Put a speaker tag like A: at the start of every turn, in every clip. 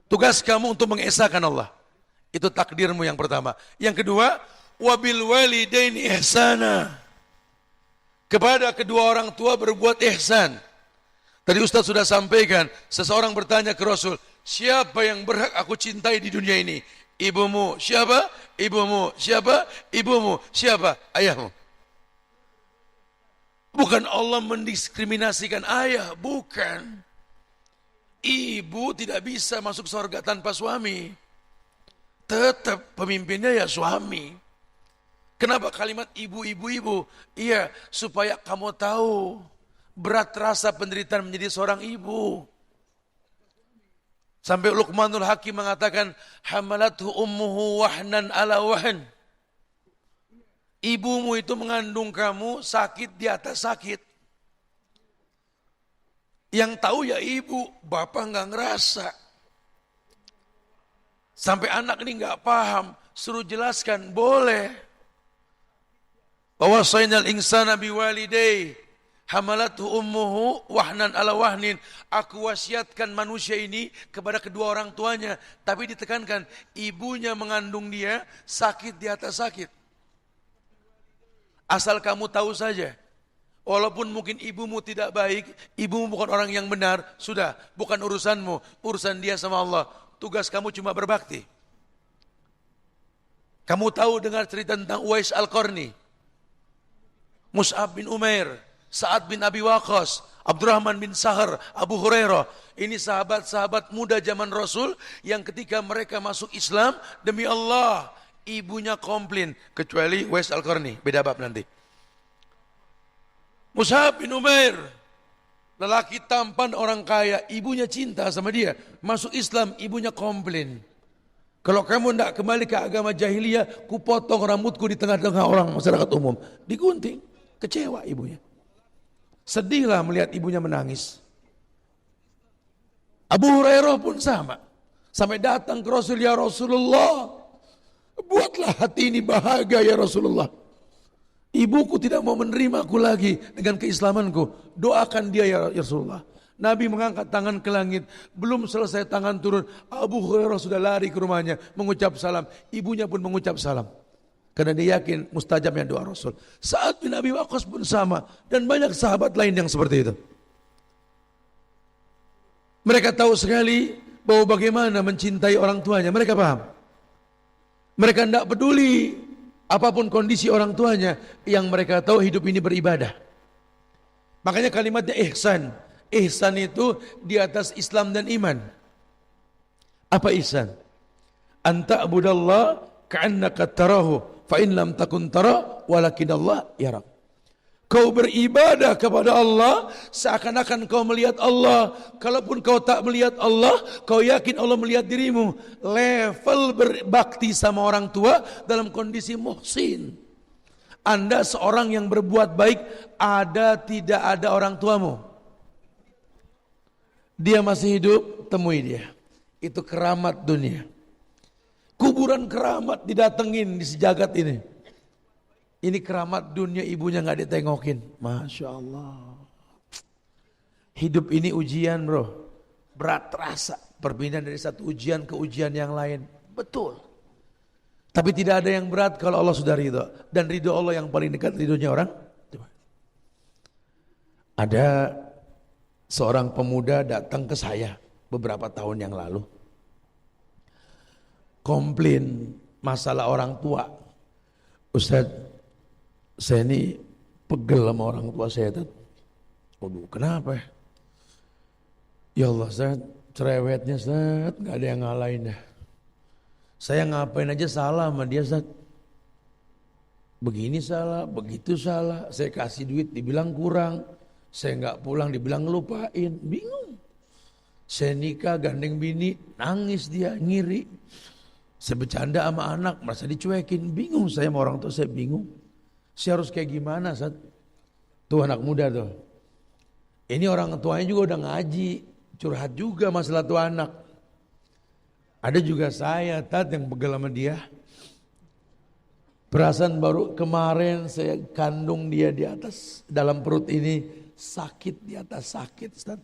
A: Tugas kamu untuk mengesahkan Allah. Itu takdirmu yang pertama. Yang kedua, wabil walidaini ihsana. Kepada kedua orang tua berbuat ihsan. Tadi Ustaz sudah sampaikan, seseorang bertanya ke Rasul, siapa yang berhak aku cintai di dunia ini? Ibumu. Siapa? Ibumu. Siapa? Ibumu. Siapa? Ayahmu. Bukan Allah mendiskriminasikan ayah, bukan. Ibu tidak bisa masuk surga tanpa suami. Tetap pemimpinnya ya suami. Kenapa kalimat ibu? Iya, supaya kamu tahu berat rasa penderitaan menjadi seorang ibu. Sampai Luqmanul Hakim mengatakan, hamalathu ummuhu wahnan ala wahn. Ibumu itu mengandung kamu sakit di atas sakit. Yang tahu ya ibu, bapak nggak ngerasa. Sampai anak ini nggak paham, suruh jelaskan, boleh. Wawasainal insana biwalidayhi hamalathu ummuhu wahnan ala wahnin. Aku wasiatkan manusia ini kepada kedua orang tuanya, tapi ditekankan ibunya mengandung dia sakit di atas sakit. Asal kamu tahu saja, walaupun mungkin ibumu tidak baik, ibumu bukan orang yang benar, sudah, bukan urusanmu, urusan dia sama Allah. Tugas kamu cuma berbakti. Kamu tahu dengar cerita tentang Uwais Al-Qarni, Mus'ab bin Umair, Sa'ad bin Abi Waqqas, Abdurrahman bin Sahar, Abu Hurairah. Ini sahabat-sahabat muda zaman Rasul yang ketika mereka masuk Islam, demi Allah, ibunya komplain. Kecuali Uwais Al-Qarni, beda bab nanti. Mus'ab bin Umair, lelaki tampan orang kaya, ibunya cinta sama dia. Masuk Islam, ibunya komplain. Kalau kamu tidak kembali ke agama jahiliyah, kupotong rambutku di tengah-tengah orang masyarakat umum. Digunting. Kecewa ibunya. Sedihlah melihat ibunya menangis. Abu Hurairah pun sama. Sampai datang ke Rasul, ya Rasulullah, buatlah hati ini bahagia ya Rasulullah. Ibuku tidak mau menerima aku lagi dengan keislamanku. Doakan dia ya Rasulullah. Nabi mengangkat tangan ke langit. Belum selesai tangan turun, Abu Hurairah sudah lari ke rumahnya mengucap salam. Ibunya pun mengucap salam. Karena dia yakin mustajabnya doa Rasul. Sa'ad bin Abi Waqqas pun sama. Dan banyak sahabat lain yang seperti itu. Mereka tahu sekali bahwa bagaimana mencintai orang tuanya. Mereka paham. Mereka tidak peduli apapun kondisi orang tuanya. Yang mereka tahu hidup ini beribadah. Makanya kalimatnya ihsan. Ihsan itu di atas Islam dan iman. Apa ihsan? Anta abudallah ka'annaka tarahu. Fa'in lam takun tara walakin Allah yarak. Kau beribadah kepada Allah seakan-akan kau melihat Allah. Kalaupun kau tak melihat Allah, kau yakin Allah melihat dirimu. Level berbakti sama orang tua dalam kondisi muhsin. Anda seorang yang berbuat baik, ada tidak ada orang tuamu. Dia masih hidup, temui dia. Itu keramat dunia. Kuburan keramat didatengin di sejagat ini. Ini keramat dunia, ibunya gak ditengokin. Masya Allah. Hidup ini ujian bro. Berat rasa. Perpindahan dari satu ujian ke ujian yang lain. Betul. Tapi tidak ada yang berat kalau Allah sudah ridho. Dan ridho Allah yang paling dekat ridhonya orang. Ada seorang pemuda datang ke saya beberapa tahun yang lalu. Komplain masalah orang tua. Ustaz, saya ini pegel sama orang tua saya. Waduh, kenapa? Ya Allah, Ustaz, cerewetnya Ustaz, gak ada yang ngalahin dah. Saya ngapain aja salah sama dia Ustaz. Begini salah, begitu salah. Saya kasih duit dibilang kurang. Saya gak pulang dibilang ngelupain. Bingung. Saya nikah gandeng bini, nangis dia, ngiri. Saya bercanda sama anak, merasa dicuekin. Bingung saya sama orang tua, saya bingung. Saya harus kayak gimana Ustaz? Tuh anak muda tuh. Ini orang tuanya juga udah ngaji. Curhat juga masalah tuh anak. Ada juga saya Tat yang pegel sama dia. Perasaan baru kemarin saya kandung dia di atas dalam perut ini. Sakit di atas sakit Ustaz.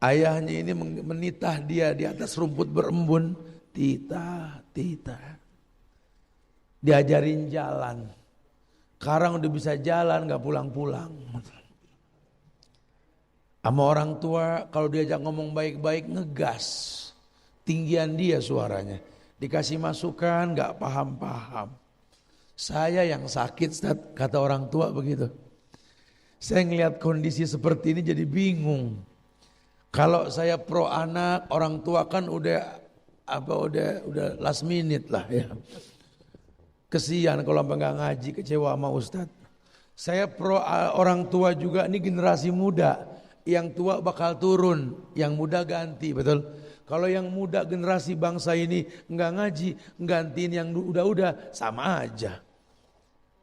A: Ayahnya ini menitah dia di atas rumput berembun. Tita. Diajarin jalan. Sekarang udah bisa jalan gak pulang-pulang. Sama orang tua kalau diajak ngomong baik-baik ngegas. Tinggian dia suaranya. Dikasih masukan gak paham-paham. Saya yang sakit, Ustaz, kata orang tua begitu. Saya ngelihat kondisi seperti ini jadi bingung. Kalau saya pro anak, orang tua kan udah last minute lah ya. Kesian kalau nggak ngaji, kecewa sama Ustadz. Saya pro orang tua juga, ini generasi muda. Yang tua bakal turun, yang muda ganti, betul? Kalau yang muda generasi bangsa ini nggak ngaji, gantiin yang udah sama aja.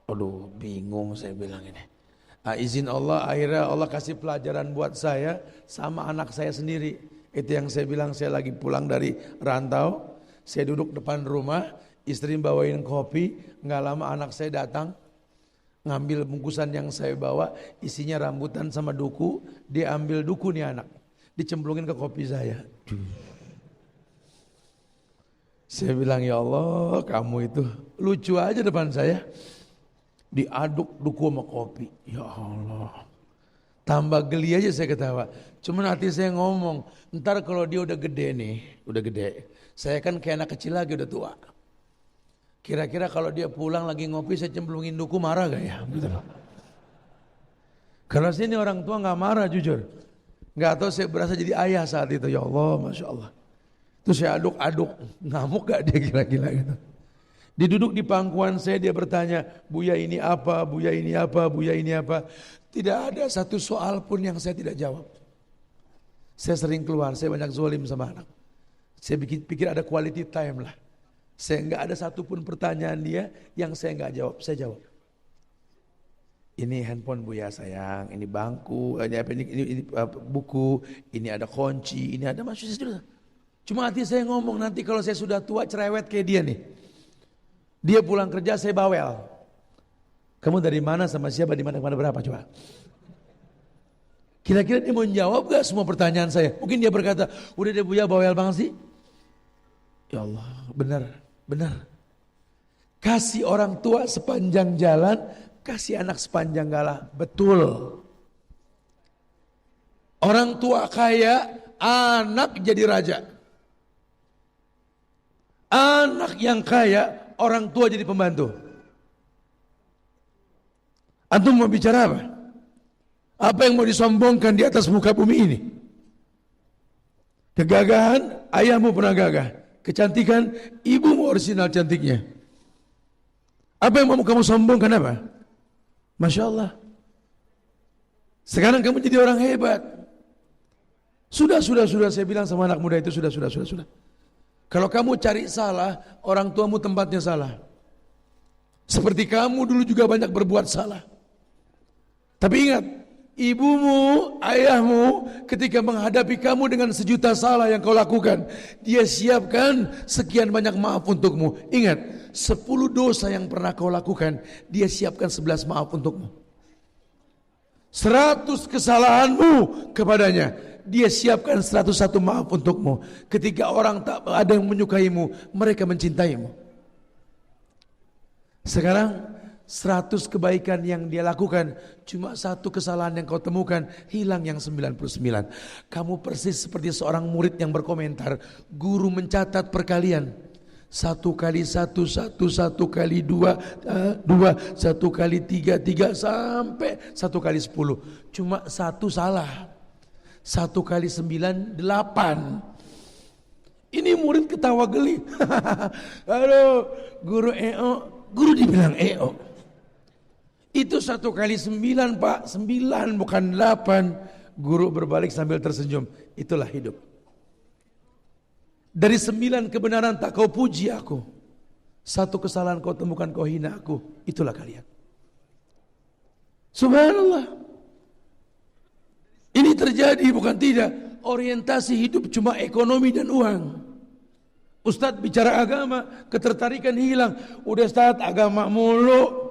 A: Aduh, bingung saya bilang ini. Izin Allah, akhirnya Allah kasih pelajaran buat saya sama anak saya sendiri. Itu yang saya bilang, saya lagi pulang dari rantau, saya duduk depan rumah, istri bawain kopi, nggak lama anak saya datang, ngambil bungkusan yang saya bawa, isinya rambutan sama duku, dia ambil duku nih anak, dicemplungin ke kopi saya. Saya bilang, ya Allah, kamu itu lucu aja depan saya. Diaduk duku sama kopi. Ya Allah. Tambah geli aja saya ketawa. Cuman hati saya ngomong, ntar kalau dia udah gede nih, udah gede. Saya kan kayak anak kecil lagi, udah tua. Kira-kira kalau dia pulang lagi ngopi, saya cemplungin duku, marah gak ya? Gitu. Karena sini orang tua gak marah jujur. Gak tahu saya berasa jadi ayah saat itu. Ya Allah, Masya Allah. Terus saya aduk-aduk, ngamuk gak dia gila-gila gitu. Diduduk di pangkuan saya, dia bertanya, Buya ini apa, Buya ini apa, Buya ini apa. Tidak ada satu soal pun yang saya tidak jawab. Saya sering keluar, saya banyak zolim sama anak. Saya pikir ada quality time lah. Saya nggak ada satupun pertanyaan dia yang saya nggak jawab, saya jawab. Ini handphone Buya sayang, ini bangku, ini buku, ini ada kunci, ini ada maksudnya. Cuma hati saya ngomong, nanti kalau saya sudah tua cerewet kayak dia nih. Dia pulang kerja, saya bawel. Kamu dari mana, sama siapa, di mana berapa coba? Kira-kira dia mau jawab gak semua pertanyaan saya? Mungkin dia berkata, udah deh Buya bawel banget sih. Ya Allah, benar. Kasih orang tua sepanjang jalan, kasih anak sepanjang galah. Betul. Orang tua kaya, anak jadi raja. Anak yang kaya, orang tua jadi pembantu. Antum mau bicara apa? Apa yang mau disombongkan di atas muka bumi ini? Kegagahan, ayahmu pernah gagah. Kecantikan, ibumu orisinal cantiknya. Apa yang mau kamu sombongkan apa? Masya Allah. Sekarang kamu jadi orang hebat. Sudah, saya bilang sama anak muda itu, sudah. Kalau kamu cari salah, orang tuamu tempatnya salah. Seperti kamu dulu juga banyak berbuat salah. Tapi ingat, ibumu, ayahmu ketika menghadapi kamu dengan sejuta salah yang kau lakukan, dia siapkan sekian banyak maaf untukmu. Ingat, 10 dosa yang pernah kau lakukan, dia siapkan 11 maaf untukmu. 100 kesalahanmu kepadanya, dia siapkan 101 maaf untukmu. Ketika orang tak ada yang menyukaimu, mereka mencintaimu. Sekarang 100 kebaikan yang dia lakukan, cuma 1 kesalahan yang kau temukan, hilang yang 99. Kamu persis seperti seorang murid yang berkomentar, guru mencatat perkalian. 1 kali 1, 1 kali 2, 2, 1 kali 3, 3, sampai 1 kali 10. Cuma 1 salah. 1 kali 9, 8. Ini murid ketawa geli. Aduh, guru guru dibilang Itu 1 kali 9 Pak, 9 bukan 8. Guru berbalik sambil tersenyum. Itulah hidup. Dari 9 kebenaran tak kau puji aku. 1 kesalahan kau temukan, kau hina aku. Itulah kalian. Subhanallah. Ini terjadi bukan tidak. Orientasi hidup cuma ekonomi dan uang. Ustadz bicara agama, ketertarikan hilang. Udah Ustadz agama mulu.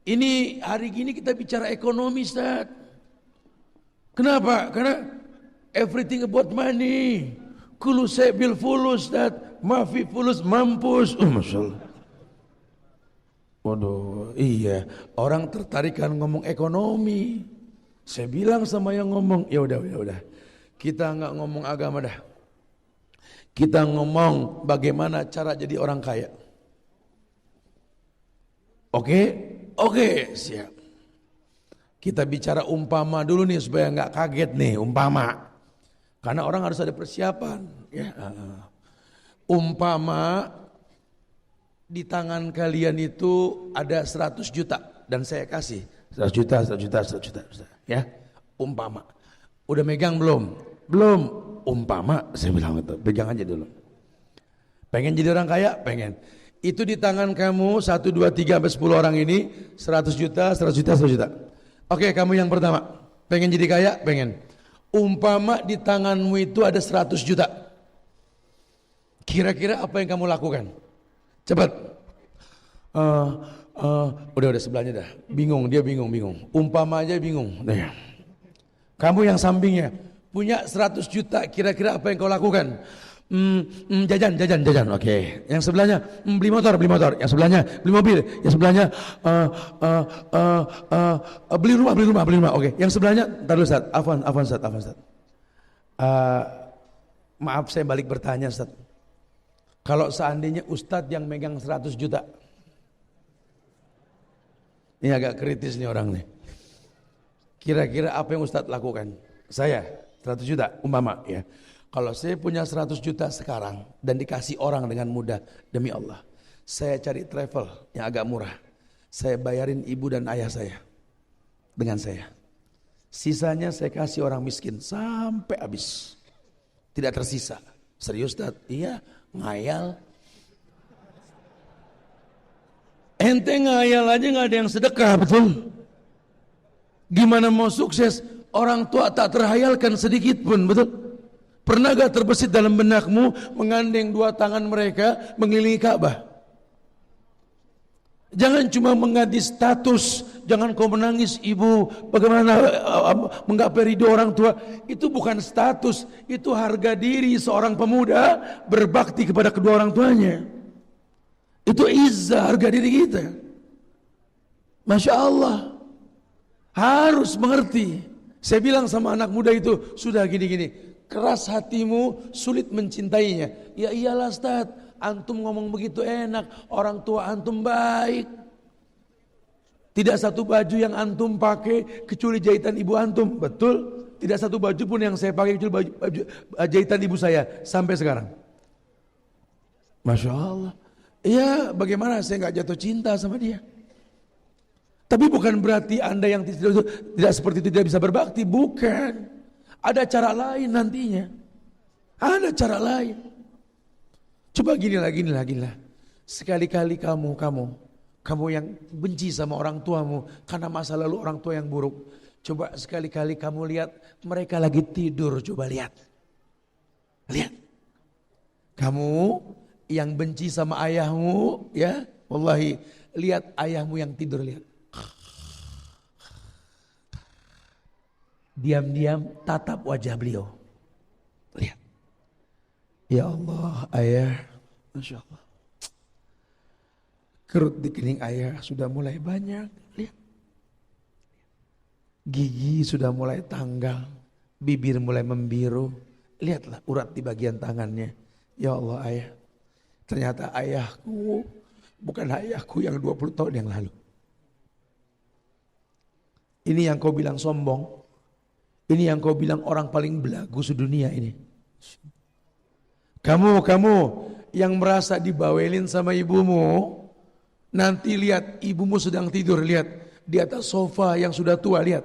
A: Ini hari gini kita bicara ekonomi Ustaz. Kenapa? Karena Everything about money. Kulu bil fulus dat, mafi fulus mampus. Masya Allah. Waduh, iya. Orang tertarik kan ngomong ekonomi. Saya bilang sama yang ngomong, ya udah. Kita nggak ngomong agama dah. Kita ngomong bagaimana cara jadi orang kaya. Oke, siap. Kita bicara umpama dulu nih supaya nggak kaget nih, umpama. Karena orang harus ada persiapan. Ya. Umpama di tangan kalian itu ada 100 juta dan saya kasih 100 juta. Ya, umpama. Udah megang belum? Belum. Umpama, saya bilang itu, pegang aja dulu. Pengen jadi orang kaya? Pengen. Itu di tangan kamu 1, 2, 3 sampai 10 orang ini 100 juta. Oke, kamu yang pertama. Pengen jadi kaya? Pengen. Umpama di tanganmu itu ada 100 juta. Kira-kira apa yang kamu lakukan? Cepat. Udah sebelahnya dah. Dia bingung. Umpama aja bingung. Kamu yang sampingnya punya 100 juta. Kira-kira apa yang kau lakukan? Jajan. Oke. Yang sebelahnya beli motor. Yang sebelahnya beli mobil. Yang sebelahnya beli rumah. Oke. Yang sebelahnya, ntar dulu Ustaz. Afwan Ustaz. Maaf saya balik bertanya Ustaz. Kalau seandainya Ustaz yang megang 100 juta. Ini agak kritis nih orang nih. Kira-kira apa yang Ustaz lakukan? Saya 100 juta umpama ya. Kalau saya punya 100 juta sekarang dan dikasih orang dengan mudah, demi Allah, saya cari travel yang agak murah. Saya bayarin ibu dan ayah saya dengan saya. Sisanya saya kasih orang miskin sampai habis. Tidak tersisa. Serius Ustaz? Iya, ngayal. Ente ngayal aja gak ada yang sedekah, betul? Gimana mau sukses? Orang tua tak terhayalkan sedikit pun, betul? Pernah gak terbesit dalam benakmu mengandeng 2 tangan mereka mengelilingi Ka'bah? Jangan cuma mengganti status, jangan kau menangis ibu, bagaimana menggapai ridho orang tua. Itu bukan status, itu harga diri seorang pemuda berbakti kepada kedua orang tuanya. Itu izzah, harga diri kita. Masya Allah, harus mengerti. Saya bilang sama anak muda itu, sudah gini-gini. Keras hatimu, sulit mencintainya. Ya iyalah Ustaz, antum ngomong begitu enak, orang tua antum baik. Tidak satu baju yang antum pakai kecuali jahitan ibu antum, betul? Tidak satu baju pun yang saya pakai kecuali baju jahitan ibu saya sampai sekarang. Masya Allah. Ya bagaimana saya nggak jatuh cinta sama dia. Tapi bukan berarti Anda yang tidak seperti itu tidak bisa berbakti, bukan. Ada cara lain nantinya. Ada cara lain. Coba ginilah. Sekali-kali kamu yang benci sama orang tuamu karena masa lalu orang tua yang buruk. Coba sekali-kali kamu lihat mereka lagi tidur, coba lihat. Lihat. Kamu yang benci sama ayahmu, ya, wallahi, lihat ayahmu yang tidur, lihat. Diam-diam tatap wajah beliau. Lihat. Ya Allah, ayah, Masya Allah. Kerut di kening ayah sudah mulai banyak. Lihat. Gigi sudah mulai tanggal. Bibir mulai membiru. Lihatlah urat di bagian tangannya. Ya Allah, ayah. Ternyata ayahku bukan ayahku yang 20 tahun yang lalu. Ini yang kau bilang sombong. Ini yang kau bilang orang paling belagu sedunia ini. Kamu yang merasa dibawelin sama ibumu, nanti lihat ibumu sedang tidur, lihat di atas sofa yang sudah tua, lihat.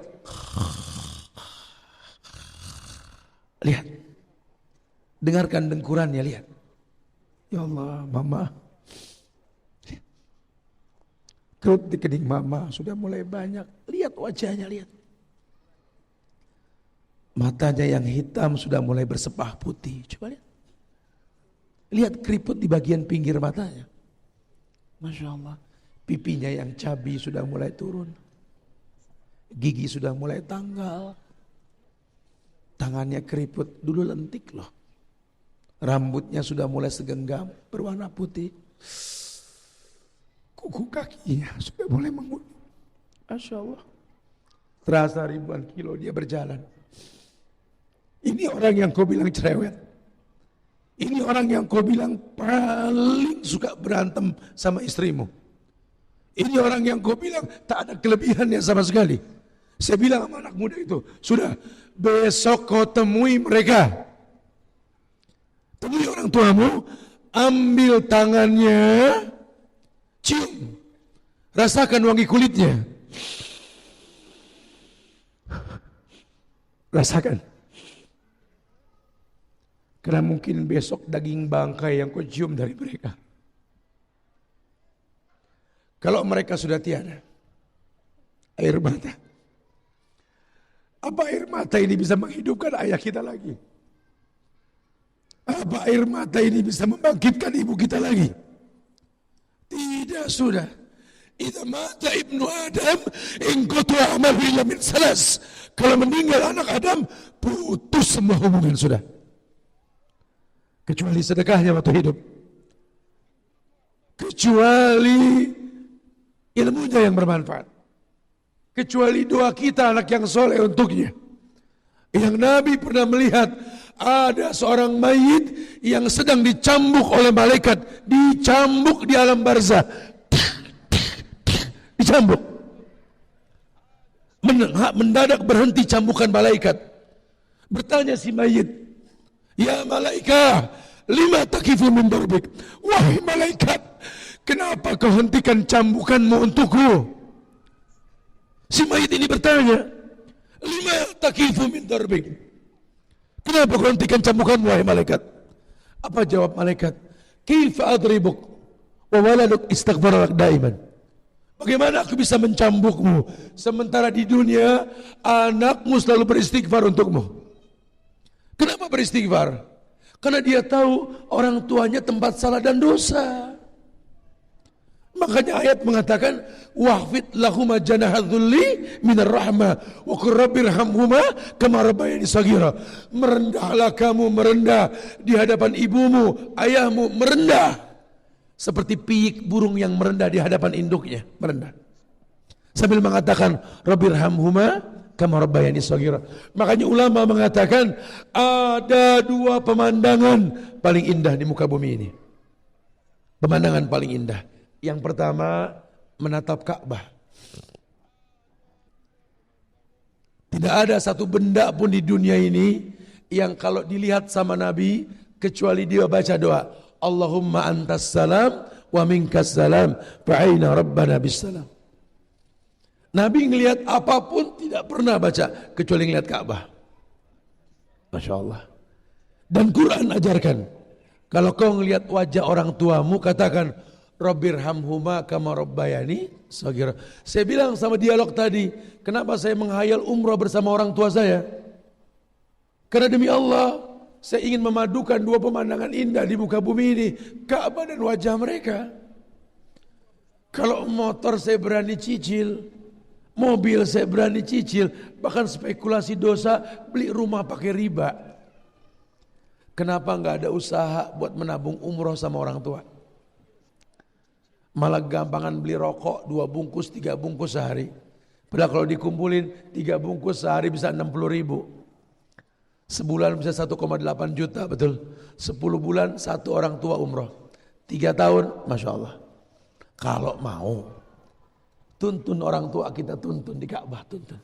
A: Lihat. Dengarkan dengkurannya, lihat. Ya Allah, mama. Kerut di kening mama sudah mulai banyak. Lihat wajahnya, lihat. Matanya yang hitam sudah mulai bersepah putih. Coba lihat. Lihat keriput di bagian pinggir matanya. Masya Allah. Pipinya yang cabi sudah mulai turun. Gigi sudah mulai tanggal. Tangannya keriput, dulu lentik loh. Rambutnya sudah mulai segenggam, berwarna putih. Kuku kakinya sudah mulai menguning. Masya Allah. Terasa ribuan kilo dia berjalan. Ini orang yang kau bilang cerewet. Ini orang yang kau bilang paling suka berantem sama istrimu. Ini orang yang kau bilang tak ada kelebihannya sama sekali. Saya bilang sama anak muda itu, sudah besok kau temui mereka. Temui orang tuamu, ambil tangannya, cium, rasakan wangi kulitnya. Rasakan. Karena mungkin besok daging bangkai yang kau cium dari mereka. Kalau mereka sudah tiada, air mata. Apa air mata ini bisa menghidupkan ayah kita lagi? Apa air mata ini bisa membangkitkan ibu kita lagi? Tidak, sudah. Idza mata ibnu Adam inqata amalu illa min salas. Kalau meninggal anak Adam, putus semua hubungan sudah. Kecuali sedekahnya waktu hidup. Kecuali ilmunya yang bermanfaat. Kecuali doa kita anak yang soleh untuknya. Yang Nabi pernah melihat ada seorang mayit yang sedang dicambuk oleh malaikat. Dicambuk di alam barzah. Dicambuk. Mendadak berhenti cambukan malaikat. Bertanya si mayit, ya malaikat, lima takifu min darbik. Wahai malaikat, kenapa kau hentikan cambukanmu untukku? Si mayit ini bertanya, lima takifu min darbik. Kenapa kau hentikan cambukanmu wahai malaikat? Apa jawab malaikat? Kaifa adribuk wa waladuk istaghfara lak daiman. Bagaimana aku bisa mencambukmu sementara di dunia anakmu selalu beristighfar untukmu? Kenapa beristighfar? Karena dia tahu orang tuanya tempat salah dan dosa. Makanya ayat mengatakan wahfid lahuma janahadzulli minar rahmah wa qur rabbirhamhuma kama rabbayani shaghira. Merendahlah kamu, merendah di hadapan ibumu, ayahmu, merendah seperti piyik burung yang merendah di hadapan induknya, merendah. Sambil mengatakan rabbirhamhuma kama rabbayani shaghira. Makanya ulama mengatakan ada dua pemandangan paling indah di muka bumi ini. Pemandangan paling indah. Yang pertama, menatap Ka'bah. Tidak ada satu benda pun di dunia ini yang kalau dilihat sama Nabi kecuali dia baca doa, Allahumma antas salam wa minkas salam fa'aina rabbana bis salam. Nabi ngelihat apapun tidak pernah baca kecuali ngelihat Ka'bah. Masya Allah. Dan Quran ajarkan, kalau kau ngelihat wajah orang tuamu katakan Rabbirhamhuma kama rabbayani shaghira. Saya bilang sama dialog tadi, kenapa saya menghayal umrah bersama orang tua saya? Karena demi Allah, saya ingin memadukan dua pemandangan indah di muka bumi ini, Ka'bah dan wajah mereka. Kalau motor saya berani cicil, mobil saya berani cicil, bahkan spekulasi dosa, beli rumah pakai riba. Kenapa enggak ada usaha buat menabung umroh sama orang tua? Malah gampangan beli rokok 2 bungkus, 3 bungkus sehari. Padahal kalau dikumpulin 3 bungkus sehari bisa 60 ribu. Sebulan bisa 1,8 juta, betul. 10 bulan 1 orang tua umroh. 3 tahun, Masya Allah. Kalau mau, tuntun orang tua kita, tuntun di Ka'bah, tuntun.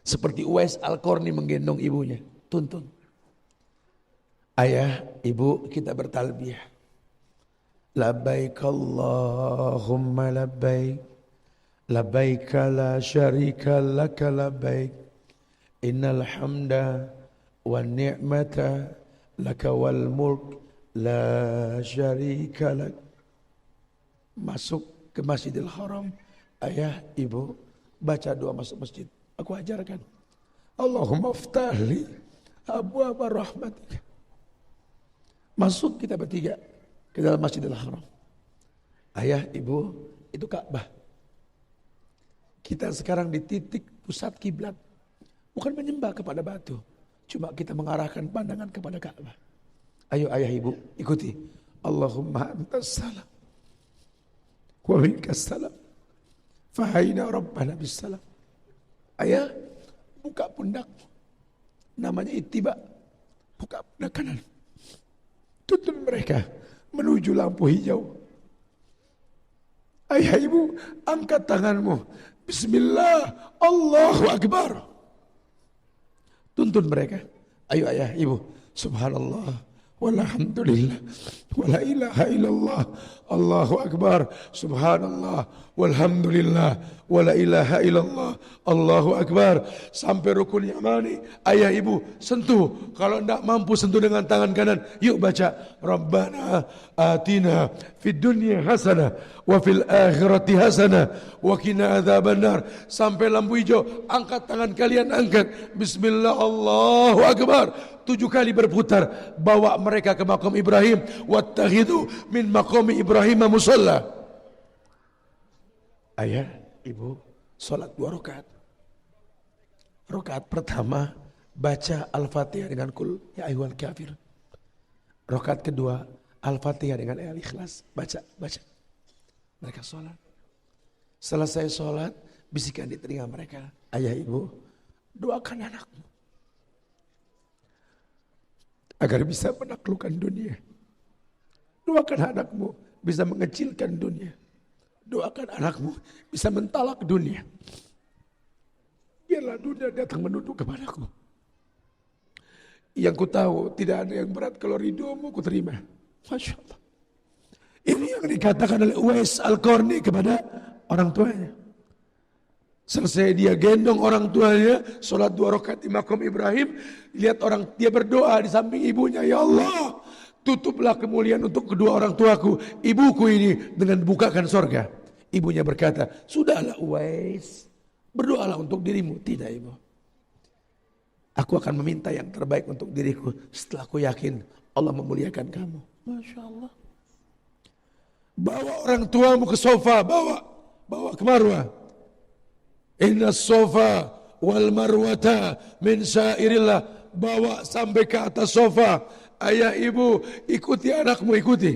A: Seperti Uwais Al-Qarni menggendong ibunya, tuntun. Ayah, ibu, kita bertalbiyah. Labbaik Allahumma labbaik, labbaik la syarika laka labbaik, innal hamda wan ni'mata laka wal mulk la syarika lak. Masuk ke Masjidil Haram, ayah, ibu, baca doa masuk masjid. Aku ajarkan. Allahumma ftahli abwaaba rahmatika. Masuk kita bertiga ke dalam Masjidil Haram. Ayah, ibu, itu Ka'bah. Kita sekarang di titik pusat kiblat. bukan menyembah kepada batu. Cuma kita mengarahkan pandangan kepada Ka'bah. Ayo ayah ibu, ikuti. Allahumma antas salam wa minkas salam. Fahayna rabbana bis salam. Ayah, buka pundak. Namanya ittiba. Buka pundak kanan. Tuntun mereka menuju lampu hijau. Ayah ibu, angkat tanganmu. Bismillah, Allahu Akbar. Tuntun mereka. Ayo ayah ibu. Subhanallah. Walhamdulillah. Wala ilaha illallah. Allahu Akbar. Subhanallah. Walhamdulillah. Wala ilaha illallah. Allahu Akbar. Sampai rukun yamani. Ayah ibu sentuh. Kalau tidak mampu sentuh dengan tangan kanan. Yuk baca. Rabbana atina fid dunya hasanah. Wa fil akhirati hasanah. Wa qina adzabannar. Sampai lampu hijau. Angkat tangan kalian, angkat. Bismillah, Allahu Akbar. 7 kali berputar. Bawa mereka ke makam Ibrahim. Wattakhidhu min maqami Ibrahim musalla. Ayah, ibu, sholat 2 rakaat. Rakaat pertama baca Al-Fatihah dengan kul ya ayyuhal kafir. Rakaat kedua Al-Fatihah dengan Al-Ikhlas. Baca. Mereka sholat. Selesai sholat, bisikan di telinga mereka. Ayah ibu, doakan anakmu agar bisa menaklukkan dunia. Doakan anakmu bisa mengecilkan dunia. Doakan anakmu bisa mentalak dunia. Biarlah dunia datang menunduk kepadaku. Yang ku tahu tidak ada yang berat kalau ridhomu ku terima. Masya Allah. Ini yang dikatakan oleh Uwais Al-Qarni kepada orang tuanya. Selesai dia gendong orang tuanya, sholat 2 rakaat di makam Ibrahim, lihat orang dia berdoa di samping ibunya, ya Allah, tutuplah kemuliaan untuk kedua orang tuaku, ibuku ini dengan bukakan sorga. Ibunya berkata, sudahlah Uwais, berdoalah untuk dirimu. Tidak ibu, aku akan meminta yang terbaik untuk diriku setelah aku yakin Allah memuliakan kamu. Masya Allah. Bawa orang tuamu ke sofa, bawa ke marwah. Inna sofa wal marwata min syairillah. Bawa sampai ke atas sofa. Ayah ibu, ikuti anakmu, ikuti.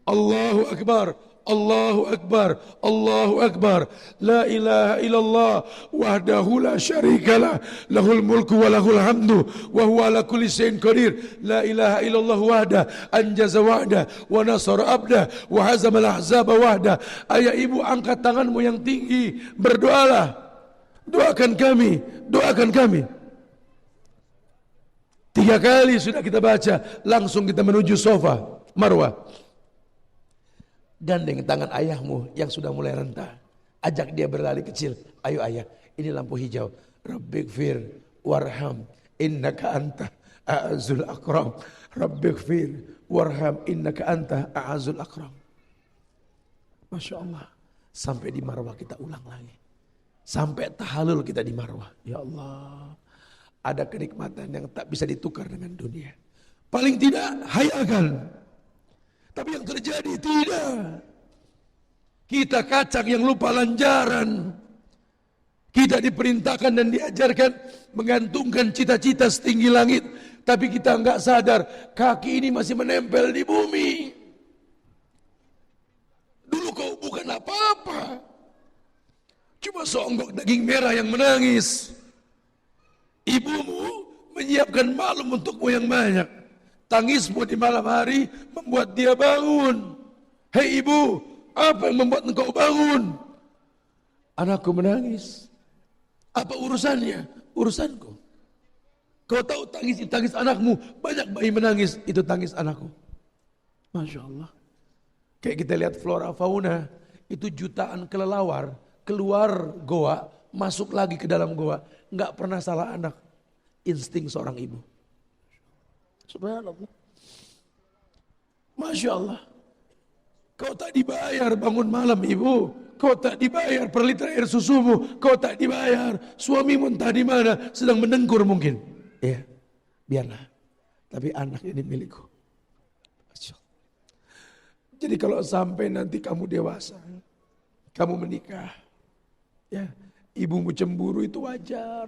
A: Allahu Akbar, Allahu Akbar, Allahu Akbar. La ilaha illallah wahdahu la syarikalah, lahul mulku wa lahul hamdu wa huwa ala kulli syai'in qadir. La ilaha illallah wahda anjaza wa'da wa nasara abda wa hazama al-ahzaba wahda. Ayah ibu, angkat tanganmu yang tinggi, berdoalah. Doakan kami, doakan kami. 3 kali sudah kita baca, langsung kita menuju sofa marwah. Gandeng tangan ayahmu yang sudah mulai rentah, ajak dia berlari kecil. Ayo ayah, ini lampu hijau. Rabbighfir warham innaka anta a'azul akram. Rabbighfir warham innaka anta a'azul akram. Masya Allah. Sampai di marwah kita ulang lagi. Sampai tahalul kita di marwah. Ya Allah, ada kenikmatan yang tak bisa ditukar dengan dunia. Paling tidak hayalkan. Tapi yang terjadi tidak. Kita kacang yang lupa lanjaran. Kita diperintahkan dan diajarkan menggantungkan cita-cita setinggi langit. Tapi kita enggak sadar kaki ini masih menempel di bumi. Dulu kau bukan apa-apa. Cuma seonggok daging merah yang menangis. Ibumu menyiapkan malum untukmu yang banyak. Tangismu di malam hari membuat dia bangun. Hei ibu, apa yang membuat engkau bangun? Anakku menangis. Apa urusannya? Urusanku. Kau tahu tangis anakmu, banyak bayi menangis, itu tangis anakku. Masya Allah. Kayak kita lihat flora fauna, itu jutaan kelelawar keluar goa, masuk lagi ke dalam goa, nggak pernah salah anak. Insting seorang ibu. Subhanallah. Masya Allah. Kau tak dibayar bangun malam ibu. Kau tak dibayar per liter air susumu. Kau tak dibayar. Suamimu entah di mana, sedang mendengkur mungkin. Ya, biarlah. Tapi anak ini milikku. Masya Allah. Jadi kalau sampai nanti kamu dewasa, kamu menikah, ya, ibumu cemburu itu wajar.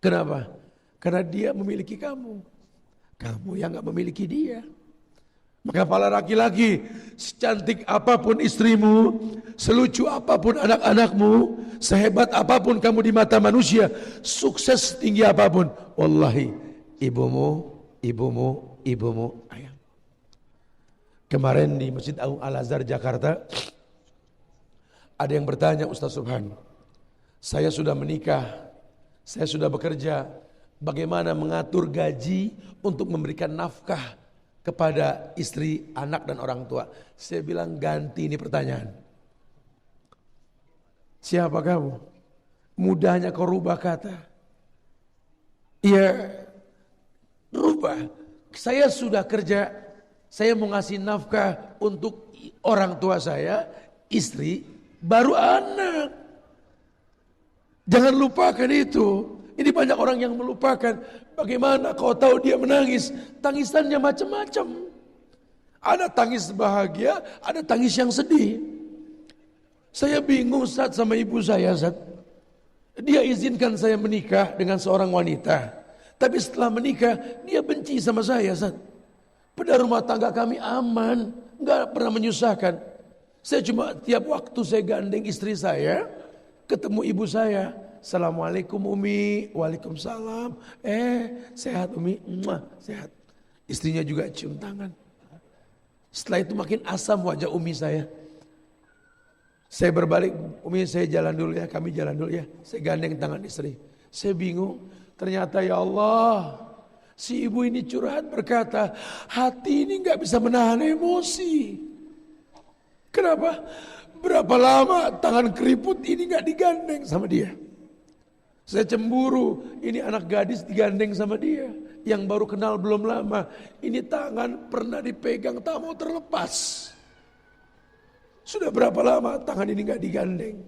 A: Kenapa? Karena dia memiliki kamu. Kamu yang gak memiliki dia. Maka para laki-laki, secantik apapun istrimu, selucu apapun anak-anakmu, sehebat apapun kamu di mata manusia, sukses tinggi apapun, wallahi ibumu, ayah. Kemarin di Masjid Agung Al-Azhar Jakarta, ada yang bertanya, Ustaz Subhan, saya sudah menikah, saya sudah bekerja, bagaimana mengatur gaji untuk memberikan nafkah kepada istri, anak dan orang tua? Saya bilang ganti ini pertanyaan. Siapa kamu? Mudahnya kau rubah kata. Iya, rubah. Saya sudah kerja, saya mau ngasih nafkah untuk orang tua saya, istri, baru anak. Jangan lupakan itu. Ini banyak orang yang melupakan. Bagaimana kau tahu dia menangis? Tangisannya macam-macam. Ada tangis bahagia, ada tangis yang sedih. Saya bingung Ustaz sama ibu saya, Ustaz. Dia izinkan saya menikah dengan seorang wanita. Tapi setelah menikah, dia benci sama saya, Ustaz. Padahal rumah tangga kami aman, enggak pernah menyusahkan. Saya cuma tiap waktu saya gandeng istri saya, ketemu ibu saya. Assalamualaikum Umi, waalaikumsalam. Sehat Umi, sehat. Istrinya juga cium tangan. Setelah itu makin asam wajah Umi saya. Saya berbalik, Umi saya jalan dulu ya, kami jalan dulu ya. Saya gandeng tangan istri. Saya bingung, ternyata ya Allah, si ibu ini curhat berkata, hati ini gak bisa menahan emosi. Kenapa? Berapa lama tangan keriput ini gak digandeng sama dia. Saya cemburu, ini anak gadis digandeng sama dia. Yang baru kenal belum lama. Ini tangan pernah dipegang, tak mau terlepas. Sudah berapa lama tangan ini gak digandeng.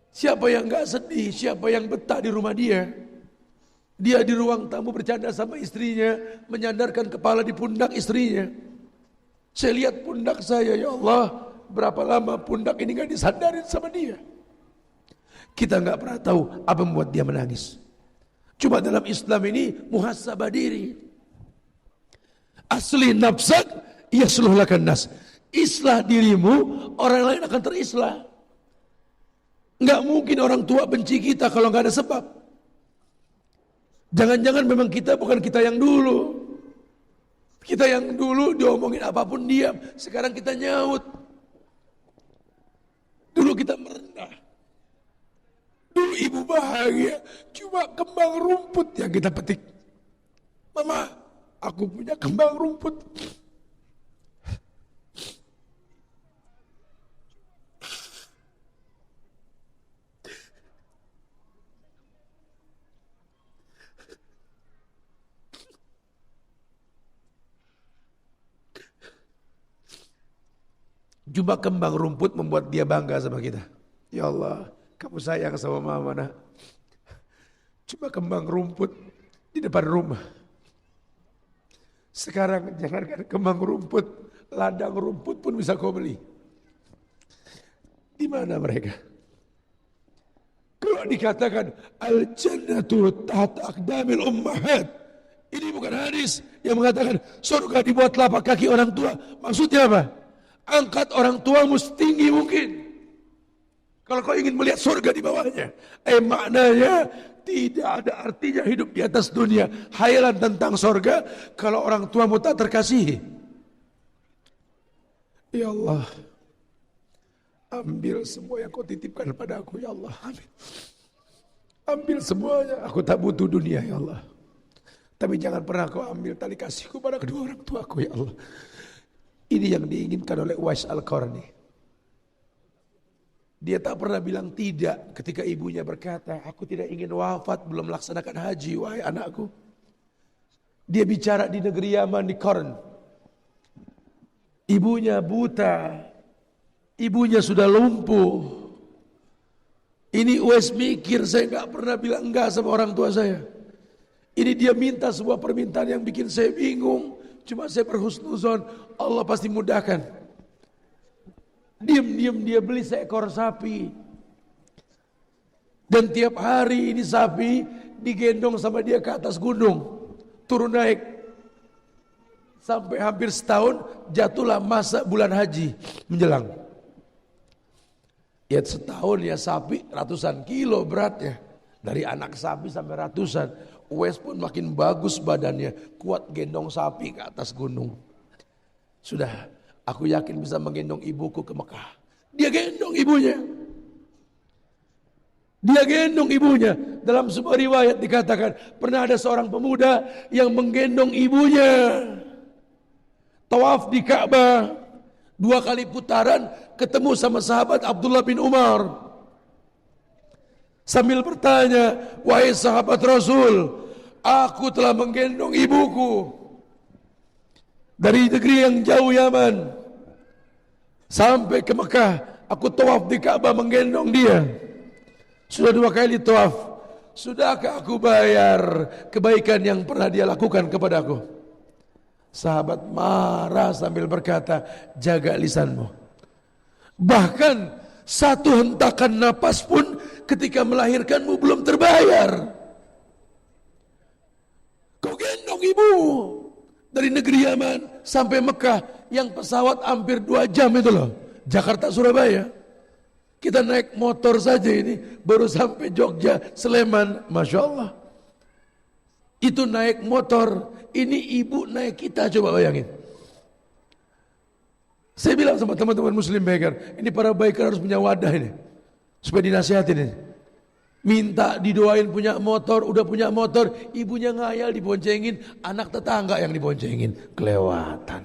A: Siapa yang gak sedih, siapa yang betah di rumah dia. Dia di ruang tamu bercanda sama istrinya, menyandarkan kepala di pundak istrinya. Saya lihat pundak saya, ya Allah, berapa lama pundak ini gak disandarin sama dia. Kita nggak pernah tahu apa membuat dia menangis. Cuma dalam Islam ini muhasabah diri. Asli nafsak yasluh lakan nas. Islah dirimu, orang lain akan terislah. Nggak mungkin orang tua benci kita kalau nggak ada sebab. Jangan-jangan memang kita bukan kita yang dulu. Kita yang dulu diomongin apapun diam. Sekarang kita nyaut. Dulu kita merendah. Dulu ibu bahagia, cuma kembang rumput yang kita petik. Mama, aku punya kembang rumput. Cuma kembang rumput membuat dia bangga sama kita. Ya Allah, kamu sayang sama mama nak. Cuma kembang rumput di depan rumah. Sekarang jangankan kembang rumput, ladang rumput pun bisa kau beli. Di mana mereka? Kalau dikatakan al-jannatu tahta aqdamil ummahat, ini bukan hadis yang mengatakan surga di bawah telapak kaki orang tua. Maksudnya apa? Angkat orang tuamu setinggi mungkin. Kalau kau ingin melihat surga di bawahnya, maknanya tidak ada artinya hidup di atas dunia. Hayalan tentang surga kalau orang tuamu tak terkasihi. Ya Allah, ambil semua yang kau titipkan pada aku, ya Allah. Amin. Ambil semuanya, aku tak butuh dunia, ya Allah. Tapi jangan pernah kau ambil tali kasihku pada kedua orang tuaku, ya Allah. Ini yang diinginkan oleh Uwais Al-Qarni. Dia tak pernah bilang tidak ketika ibunya berkata, aku tidak ingin wafat belum melaksanakan haji, wahai anakku. Dia bicara di negeri Yaman, di Qarn. Ibunya buta, ibunya sudah lumpuh. Ini Uwais mikir, saya gak pernah bilang enggak sama orang tua saya. Ini dia minta sebuah permintaan yang bikin saya bingung. Cuma saya berhusnuzon, Allah pasti mudahkan. Diam-diam dia beli seekor sapi. Dan tiap hari ini sapi digendong sama dia ke atas gunung, turun naik. Sampai hampir setahun, jatuhlah masa bulan haji menjelang. Ya setahun ya sapi ratusan kilo beratnya. Dari anak sapi sampai ratusan. Uwais pun makin bagus badannya, kuat gendong sapi ke atas gunung. Sudah, aku yakin bisa menggendong ibuku ke Mekah. Dia gendong ibunya. Dia gendong ibunya. Dalam sebuah riwayat dikatakan, pernah ada seorang pemuda yang menggendong ibunya. Tawaf di Ka'bah, 2 kali putaran, ketemu sama sahabat Abdullah bin Umar. Sambil bertanya, wahai sahabat Rasul, aku telah menggendong ibuku dari negeri yang jauh Yaman sampai ke Mekah. Aku tawaf di Ka'bah menggendong dia. Sudah 2 kali tawaf. Sudahkah aku bayar kebaikan yang pernah dia lakukan kepadaku? Sahabat marah sambil berkata, jaga lisanmu. Bahkan satu hentakan napas pun ketika melahirkanmu belum terbayar. Kau gendong ibu dari negeri Yaman sampai Mekah yang pesawat hampir 2 jam itu loh. Jakarta Surabaya. Kita naik motor saja ini baru sampai Jogja, Sleman, Masya Allah. Itu naik motor, ini ibu naik kita, coba bayangin. Saya bilang sama teman-teman muslim biker, ini para biker harus punya wadah ini, supaya dinasihatin ini. Minta didoain punya motor, udah punya motor, ibunya ngayal diboncengin, anak tetangga yang diboncengin, kelewatan.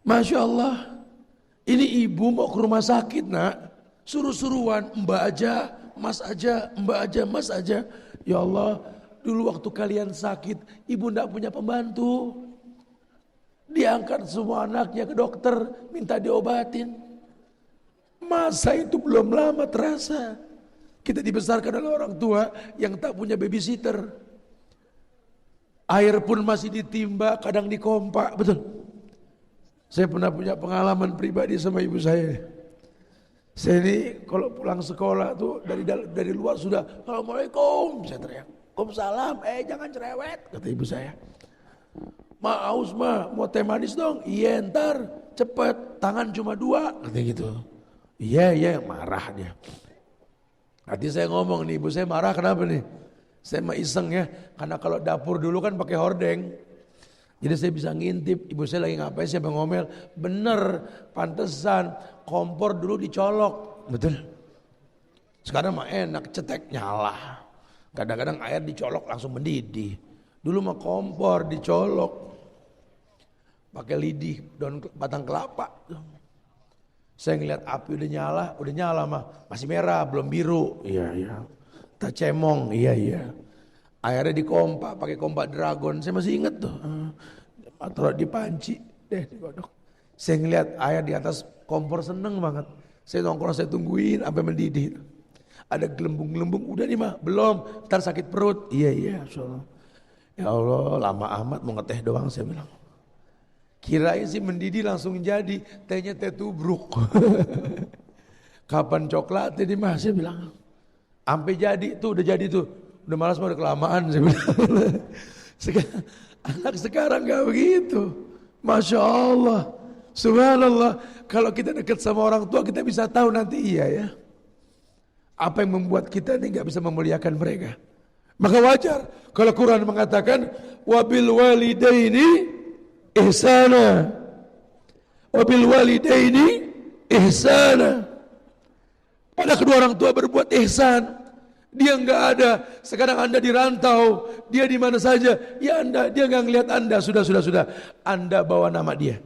A: Masya Allah, ini ibu mau ke rumah sakit nak, suruh-suruhan, mbak aja, mas aja, mbak aja, mas aja. Ya Allah, dulu waktu kalian sakit, ibu ndak punya pembantu. Diangkat semua anaknya ke dokter, minta diobatin. Masa itu belum lama terasa. Kita dibesarkan oleh orang tua yang tak punya babysitter. Air pun masih ditimba, kadang dikompak, betul. Saya pernah punya pengalaman pribadi sama ibu saya. Saya ini kalau pulang sekolah tuh dari luar sudah, Assalamualaikum, saya teriak. Waalaikumsalam, jangan cerewet, kata ibu saya. Ma aus ma, mau teh manis dong? Iya ntar, cepet, tangan cuma 2, katanya gitu. Iya, marah dia. Nanti saya ngomong nih, ibu saya marah kenapa nih? Saya mah iseng ya, karena kalau dapur dulu kan pakai hordeng. Jadi saya bisa ngintip, ibu saya lagi ngapain, siapa ngomel. Bener, pantesan, kompor dulu dicolok. Betul. Sekarang mah enak, cetek nyala. Kadang-kadang air dicolok langsung mendidih. Dulu mah kompor dicolok. Pakai lidih, daun batang kelapa. Saya ngeliat api udah nyala mah. Masih merah, belum biru. Iya. Tak cemong, iya. Airnya dikompak, pakai kompak dragon. Saya masih ingat tuh. Taruh di panci, digodok. Saya ngeliat air di atas kompor seneng banget. Saya nongkrong, saya tungguin sampai mendidih. Ada gelembung-gelembung, udah nih mah, belum. Ntar sakit perut. Iya, insyaallah. Ya Allah, lama amat mau ngeteh doang, saya bilang. Kirain sih mendidih langsung jadi, tehnya teh tubruk. Kapan coklat ini mah, saya bilang. Sampai jadi tuh, udah jadi tuh. Udah malas mau udah kelamaan, saya bilang. Anak sekarang gak begitu. Masya Allah. Subhanallah. Kalau kita dekat sama orang tua, kita bisa tahu nanti iya ya. Apa yang membuat kita ini gak bisa memuliakan mereka. Maka wajar kalau Quran mengatakan wabil walidaini ihsana. Wabil walidaini ihsana. Pada kedua orang tua berbuat ihsan. Dia enggak ada. Sekarang Anda di rantau, dia di mana saja. Ya Anda, dia enggak ngelihat Anda. Sudah. Anda bawa nama dia.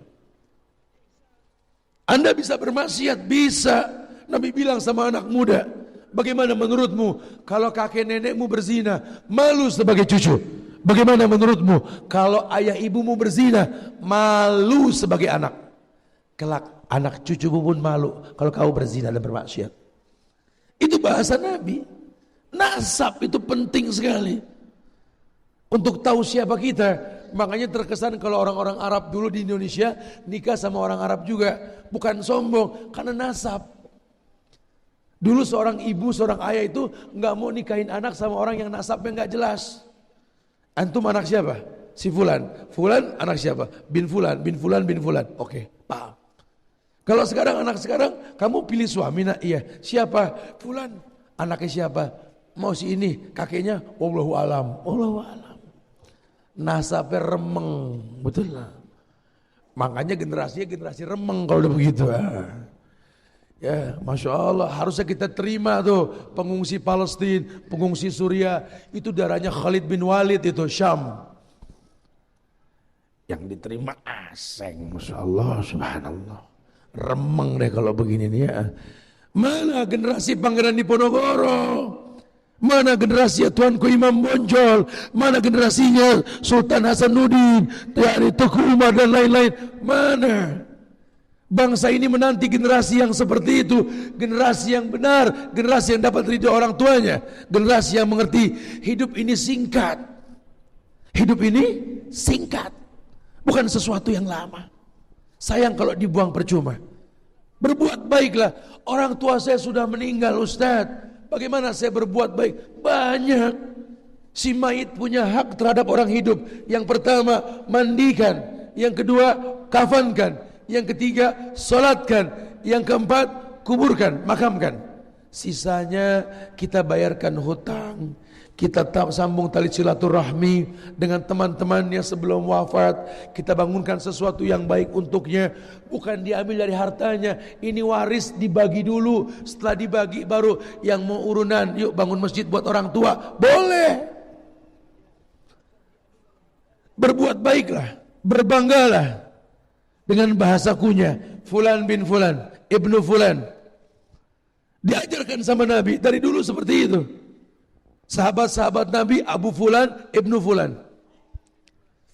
A: Anda bisa bermaksiat, bisa. Nabi bilang sama anak muda, bagaimana menurutmu kalau kakek nenekmu berzina, malu sebagai cucu? Bagaimana menurutmu kalau ayah ibumu berzina, malu sebagai anak? Kelak anak cucumu pun malu kalau kau berzina dan bermaksiat. Itu bahasa Nabi. Nasab itu penting sekali untuk tahu siapa kita. Makanya terkesan kalau orang-orang Arab dulu di Indonesia nikah sama orang Arab juga, bukan sombong, karena nasab. Dulu seorang ibu, seorang ayah itu nggak mau nikahin anak sama orang yang nasabnya nggak jelas. Antum anak siapa? Si Fulan. Fulan anak siapa? Bin Fulan, bin Fulan, bin Fulan. Oke, paham. Kalau sekarang anak sekarang, kamu pilih suami, nak iya. Siapa? Fulan. Anaknya siapa? Mau si ini, kakeknya wallahu alam. Wallahu alam. Nasabnya remeng, betul lah. Makanya generasinya generasi remeng kalau udah begitu. Ya, Masya Allah, harusnya kita terima tuh pengungsi Palestina, pengungsi Suriah, itu darahnya Khalid bin Walid itu Syam. Yang diterima asing, Masya Allah, Subhanallah. Remeng deh kalau begini nih ya. Mana generasi Pangeran Diponegoro? Mana generasi Tuanku Imam Bonjol? Mana generasinya Sultan Hasanuddin, dari Teguh Umar dan lain-lain? Mana? Bangsa ini menanti generasi yang seperti itu, generasi yang benar, generasi yang dapat ridho orang tuanya, generasi yang mengerti hidup ini singkat. Hidup ini singkat, bukan sesuatu yang lama. Sayang kalau dibuang percuma. Berbuat baiklah. Orang tua saya sudah meninggal, Ustadz. Bagaimana saya berbuat baik? Banyak. Si mayit punya hak terhadap orang hidup. Yang pertama, mandikan. Yang kedua, kafankan. Yang ketiga, salatkan. Yang keempat, kuburkan, makamkan. Sisanya kita bayarkan hutang. Kita sambung tali silaturahmi dengan teman-temannya sebelum wafat. Kita bangunkan sesuatu yang baik untuknya. Bukan diambil dari hartanya. Ini waris dibagi dulu. Setelah dibagi baru yang mau urunan. Yuk bangun masjid buat orang tua. Boleh. Berbuat baiklah. Berbanggalah. Dengan bahasa kunya. Fulan bin Fulan. Ibnu Fulan. Diajarkan sama Nabi. Dari dulu seperti itu. Sahabat-sahabat Nabi, Abu Fulan, Ibnu Fulan.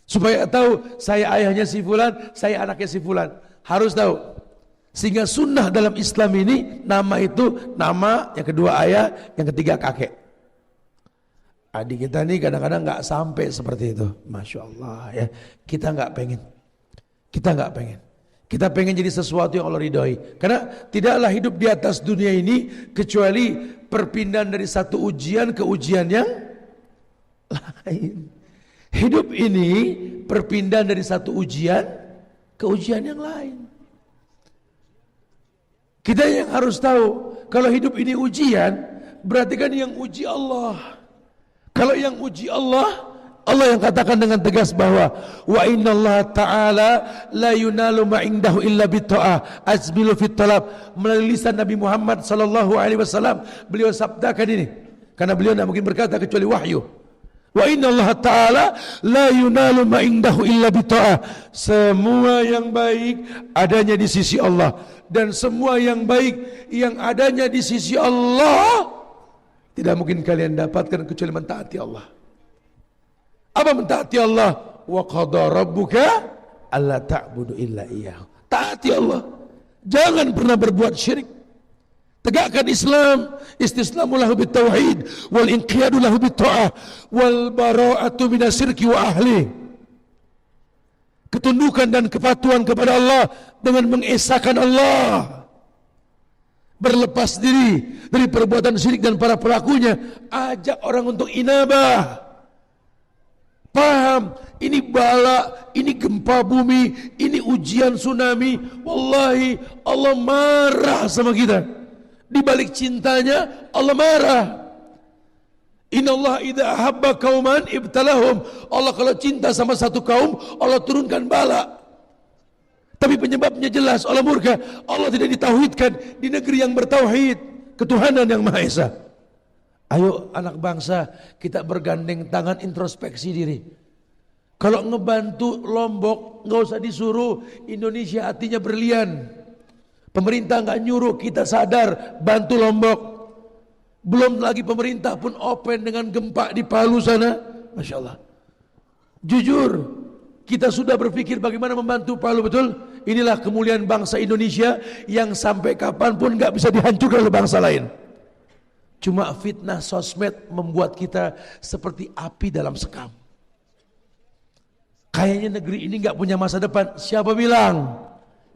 A: Supaya tahu, saya ayahnya si Fulan, saya anaknya si Fulan. Harus tahu. Sehingga sunnah dalam Islam ini, nama itu, nama, yang kedua ayah, yang ketiga kakek. Adik kita ini kadang-kadang gak sampai seperti itu. Masya Allah ya. Kita gak pengen. Kita gak pengen. Kita pengen jadi sesuatu yang Allah ridhoi. Karena tidaklah hidup di atas dunia ini kecuali perpindahan dari satu ujian ke ujian yang lain. Hidup ini perpindahan dari satu ujian ke ujian yang lain. Kita yang harus tahu, kalau hidup ini ujian, berarti kan yang uji Allah. Kalau yang uji Allah, Allah yang katakan dengan tegas bahwa wa innallaha ta'ala la yunalu ma indahu illa bitta'ah azbilu fit talab. Melalui lisan Nabi Muhammad sallallahu alaihi wasallam beliau sabdakan ini karena beliau tidak mungkin berkata kecuali wahyu. Wa innallaha ta'ala la yunalu ma indahu illa bitta'ah. Semua yang baik adanya di sisi Allah dan semua yang baik yang adanya di sisi Allah tidak mungkin kalian dapatkan kecuali mentaati Allah. Apa mentaati Allah? Wa qada rabbuka alla ta'budu illa iyyahu. Taati Allah. Jangan pernah berbuat syirik. Tegakkan Islam. Istislamu lahu bitauhid wal inqiyadu lahu bitta'ah wal bara'atu minasyirki wa ahli. Ketundukan dan kepatuhan kepada Allah dengan mengesahkan Allah. Berlepas diri dari perbuatan syirik dan para pelakunya. Ajak orang untuk inabah. Paham, ini bala, ini gempa bumi, ini ujian tsunami. Wallahi Allah marah sama kita. Di balik cintanya Allah marah. Inna Allah idza ahabba qauman ibtalahum. Allah kalau cinta sama satu kaum, Allah turunkan bala. Tapi penyebabnya jelas, Allah murka. Allah tidak ditauhidkan di negeri yang bertauhid ketuhanan yang Maha Esa. Ayo anak bangsa, kita bergandeng tangan introspeksi diri. Kalau ngebantu Lombok nggak usah disuruh, Indonesia hatinya berlian. Pemerintah nggak nyuruh, kita sadar bantu Lombok. Belum lagi pemerintah pun open dengan gempa di Palu sana, Masya Allah. Jujur, kita sudah berpikir bagaimana membantu Palu, betul? Inilah kemuliaan bangsa Indonesia yang sampai kapanpun nggak bisa dihancurkan oleh bangsa lain. Cuma fitnah sosmed membuat kita seperti api dalam sekam. Kayaknya negeri ini gak punya masa depan. Siapa bilang?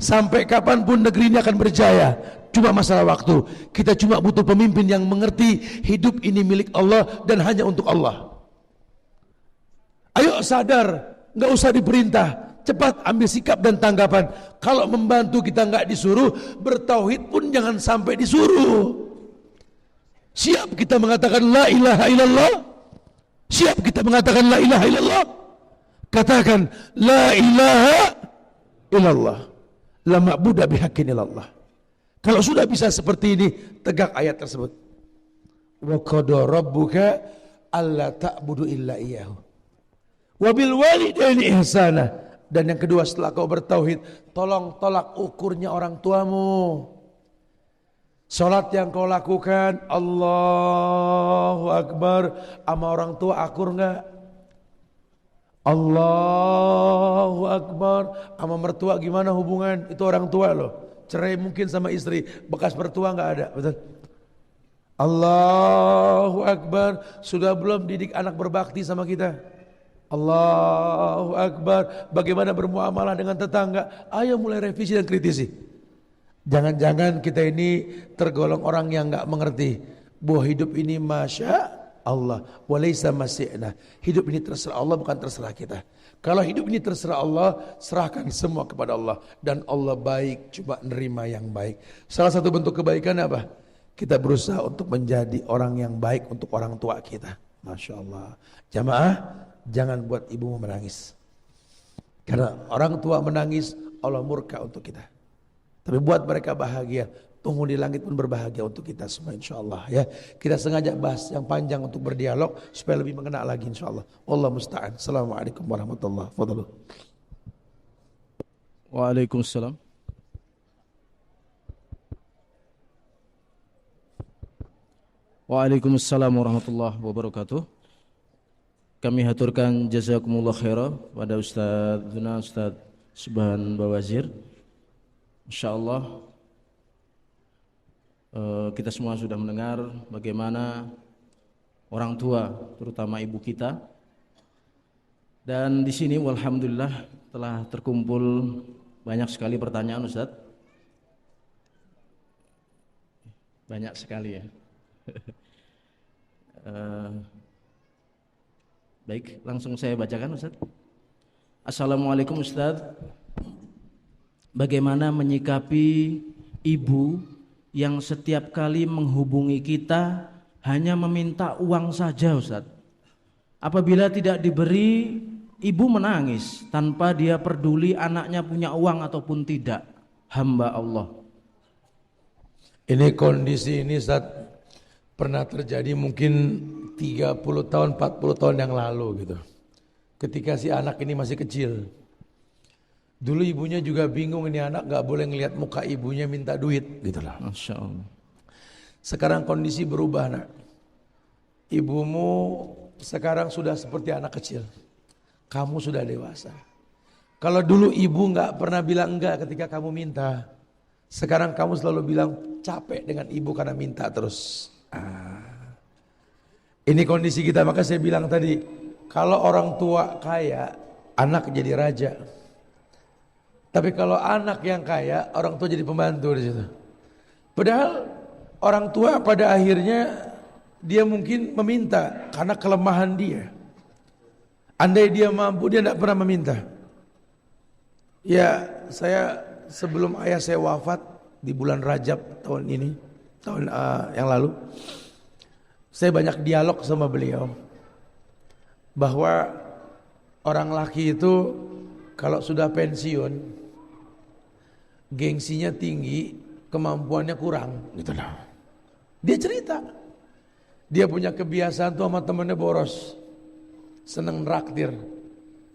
A: Sampai kapanpun negeri ini akan berjaya. Cuma masalah waktu. Kita cuma butuh pemimpin yang mengerti hidup ini milik Allah dan hanya untuk Allah. Ayo sadar, nggak usah diperintah, cepat ambil sikap dan tanggapan. Kalau membantu kita nggak disuruh, bertauhid pun jangan sampai disuruh. Siap kita mengatakan la ilaha illallah? Siap kita mengatakan la ilaha illallah? Katakan la ilaha illallah, la ma'budu bihaqqin illallah. Kalau sudah bisa seperti ini, tegak ayat tersebut. Wa qada rabbuka alla ta'budu illa iyyahu wa bil walidaini ihsana. Dan yang kedua, setelah kau bertauhid, tolong tolak ukurnya orang tuamu. Salat yang kau lakukan Allahu Akbar, sama orang tua akur enggak? Allahu Akbar, sama mertua gimana hubungan? Itu orang tua loh. Cerai mungkin sama istri, bekas mertua enggak ada, betul? Allahu Akbar, sudah belum didik anak berbakti sama kita? Allahu Akbar, bagaimana bermuamalah dengan tetangga? Ayo mulai revisi dan kritisi. Jangan-jangan kita ini tergolong orang yang enggak mengerti bahwa hidup ini masya Allah, walaysa masyi'na. Hidup ini terserah Allah, bukan terserah kita. Kalau hidup ini terserah Allah, serahkan semua kepada Allah. Dan Allah baik, coba nerima yang baik. Salah satu bentuk kebaikan apa? Kita berusaha untuk menjadi orang yang baik untuk orang tua kita. Masya Allah. Jamaah, jangan buat ibumu menangis. Karena orang tua menangis, Allah murka untuk kita. Tapi buat mereka bahagia. Penghuni langit pun berbahagia untuk kita semua, insyaAllah ya. Kita sengaja bahas yang panjang untuk berdialog supaya lebih mengena lagi, insyaAllah. Wallah musta'an. Assalamualaikum warahmatullahi wabarakatuh.
B: Waalaikumsalam. Waalaikumsalam warahmatullahi wabarakatuh. Kami haturkan jazakumullah khairah pada Ustaz Subhan Bawazir. InsyaAllah kita semua sudah mendengar bagaimana orang tua, terutama ibu kita. Dan di sini walhamdulillah telah terkumpul banyak sekali pertanyaan, Ustaz. Banyak sekali ya. Baik, langsung saya bacakan, Ustaz. Assalamualaikum, Ustaz. Bagaimana menyikapi ibu yang setiap kali menghubungi kita hanya meminta uang saja, Ustaz? Apabila tidak diberi, ibu menangis tanpa dia peduli anaknya punya uang ataupun tidak. Hamba Allah.
A: Ini kondisi ini Ustaz pernah terjadi mungkin 30 tahun, 40 tahun yang lalu gitu. Ketika si anak ini masih kecil. Dulu ibunya juga bingung, ini anak gak boleh ngelihat muka ibunya minta duit gitu lah.
B: Masya Allah.
A: Sekarang kondisi berubah, nak. Ibumu sekarang sudah seperti anak kecil. Kamu sudah dewasa. Kalau dulu ibu gak pernah bilang enggak ketika kamu minta. Sekarang kamu selalu bilang capek dengan ibu karena minta terus. Ini kondisi kita, maka saya bilang tadi, kalau orang tua kaya, anak jadi raja. Tapi kalau anak yang kaya, orang tua jadi pembantu di situ. Padahal orang tua pada akhirnya dia mungkin meminta karena kelemahan dia. Andai dia mampu, dia tidak pernah meminta. Ya, saya sebelum ayah saya wafat di bulan Rajab tahun ini, tahun yang lalu, saya banyak dialog sama beliau bahwa orang laki itu kalau sudah pensiun gengsinya tinggi, kemampuannya kurang gitu lah. Dia cerita dia punya kebiasaan tuh sama temennya boros, seneng traktir.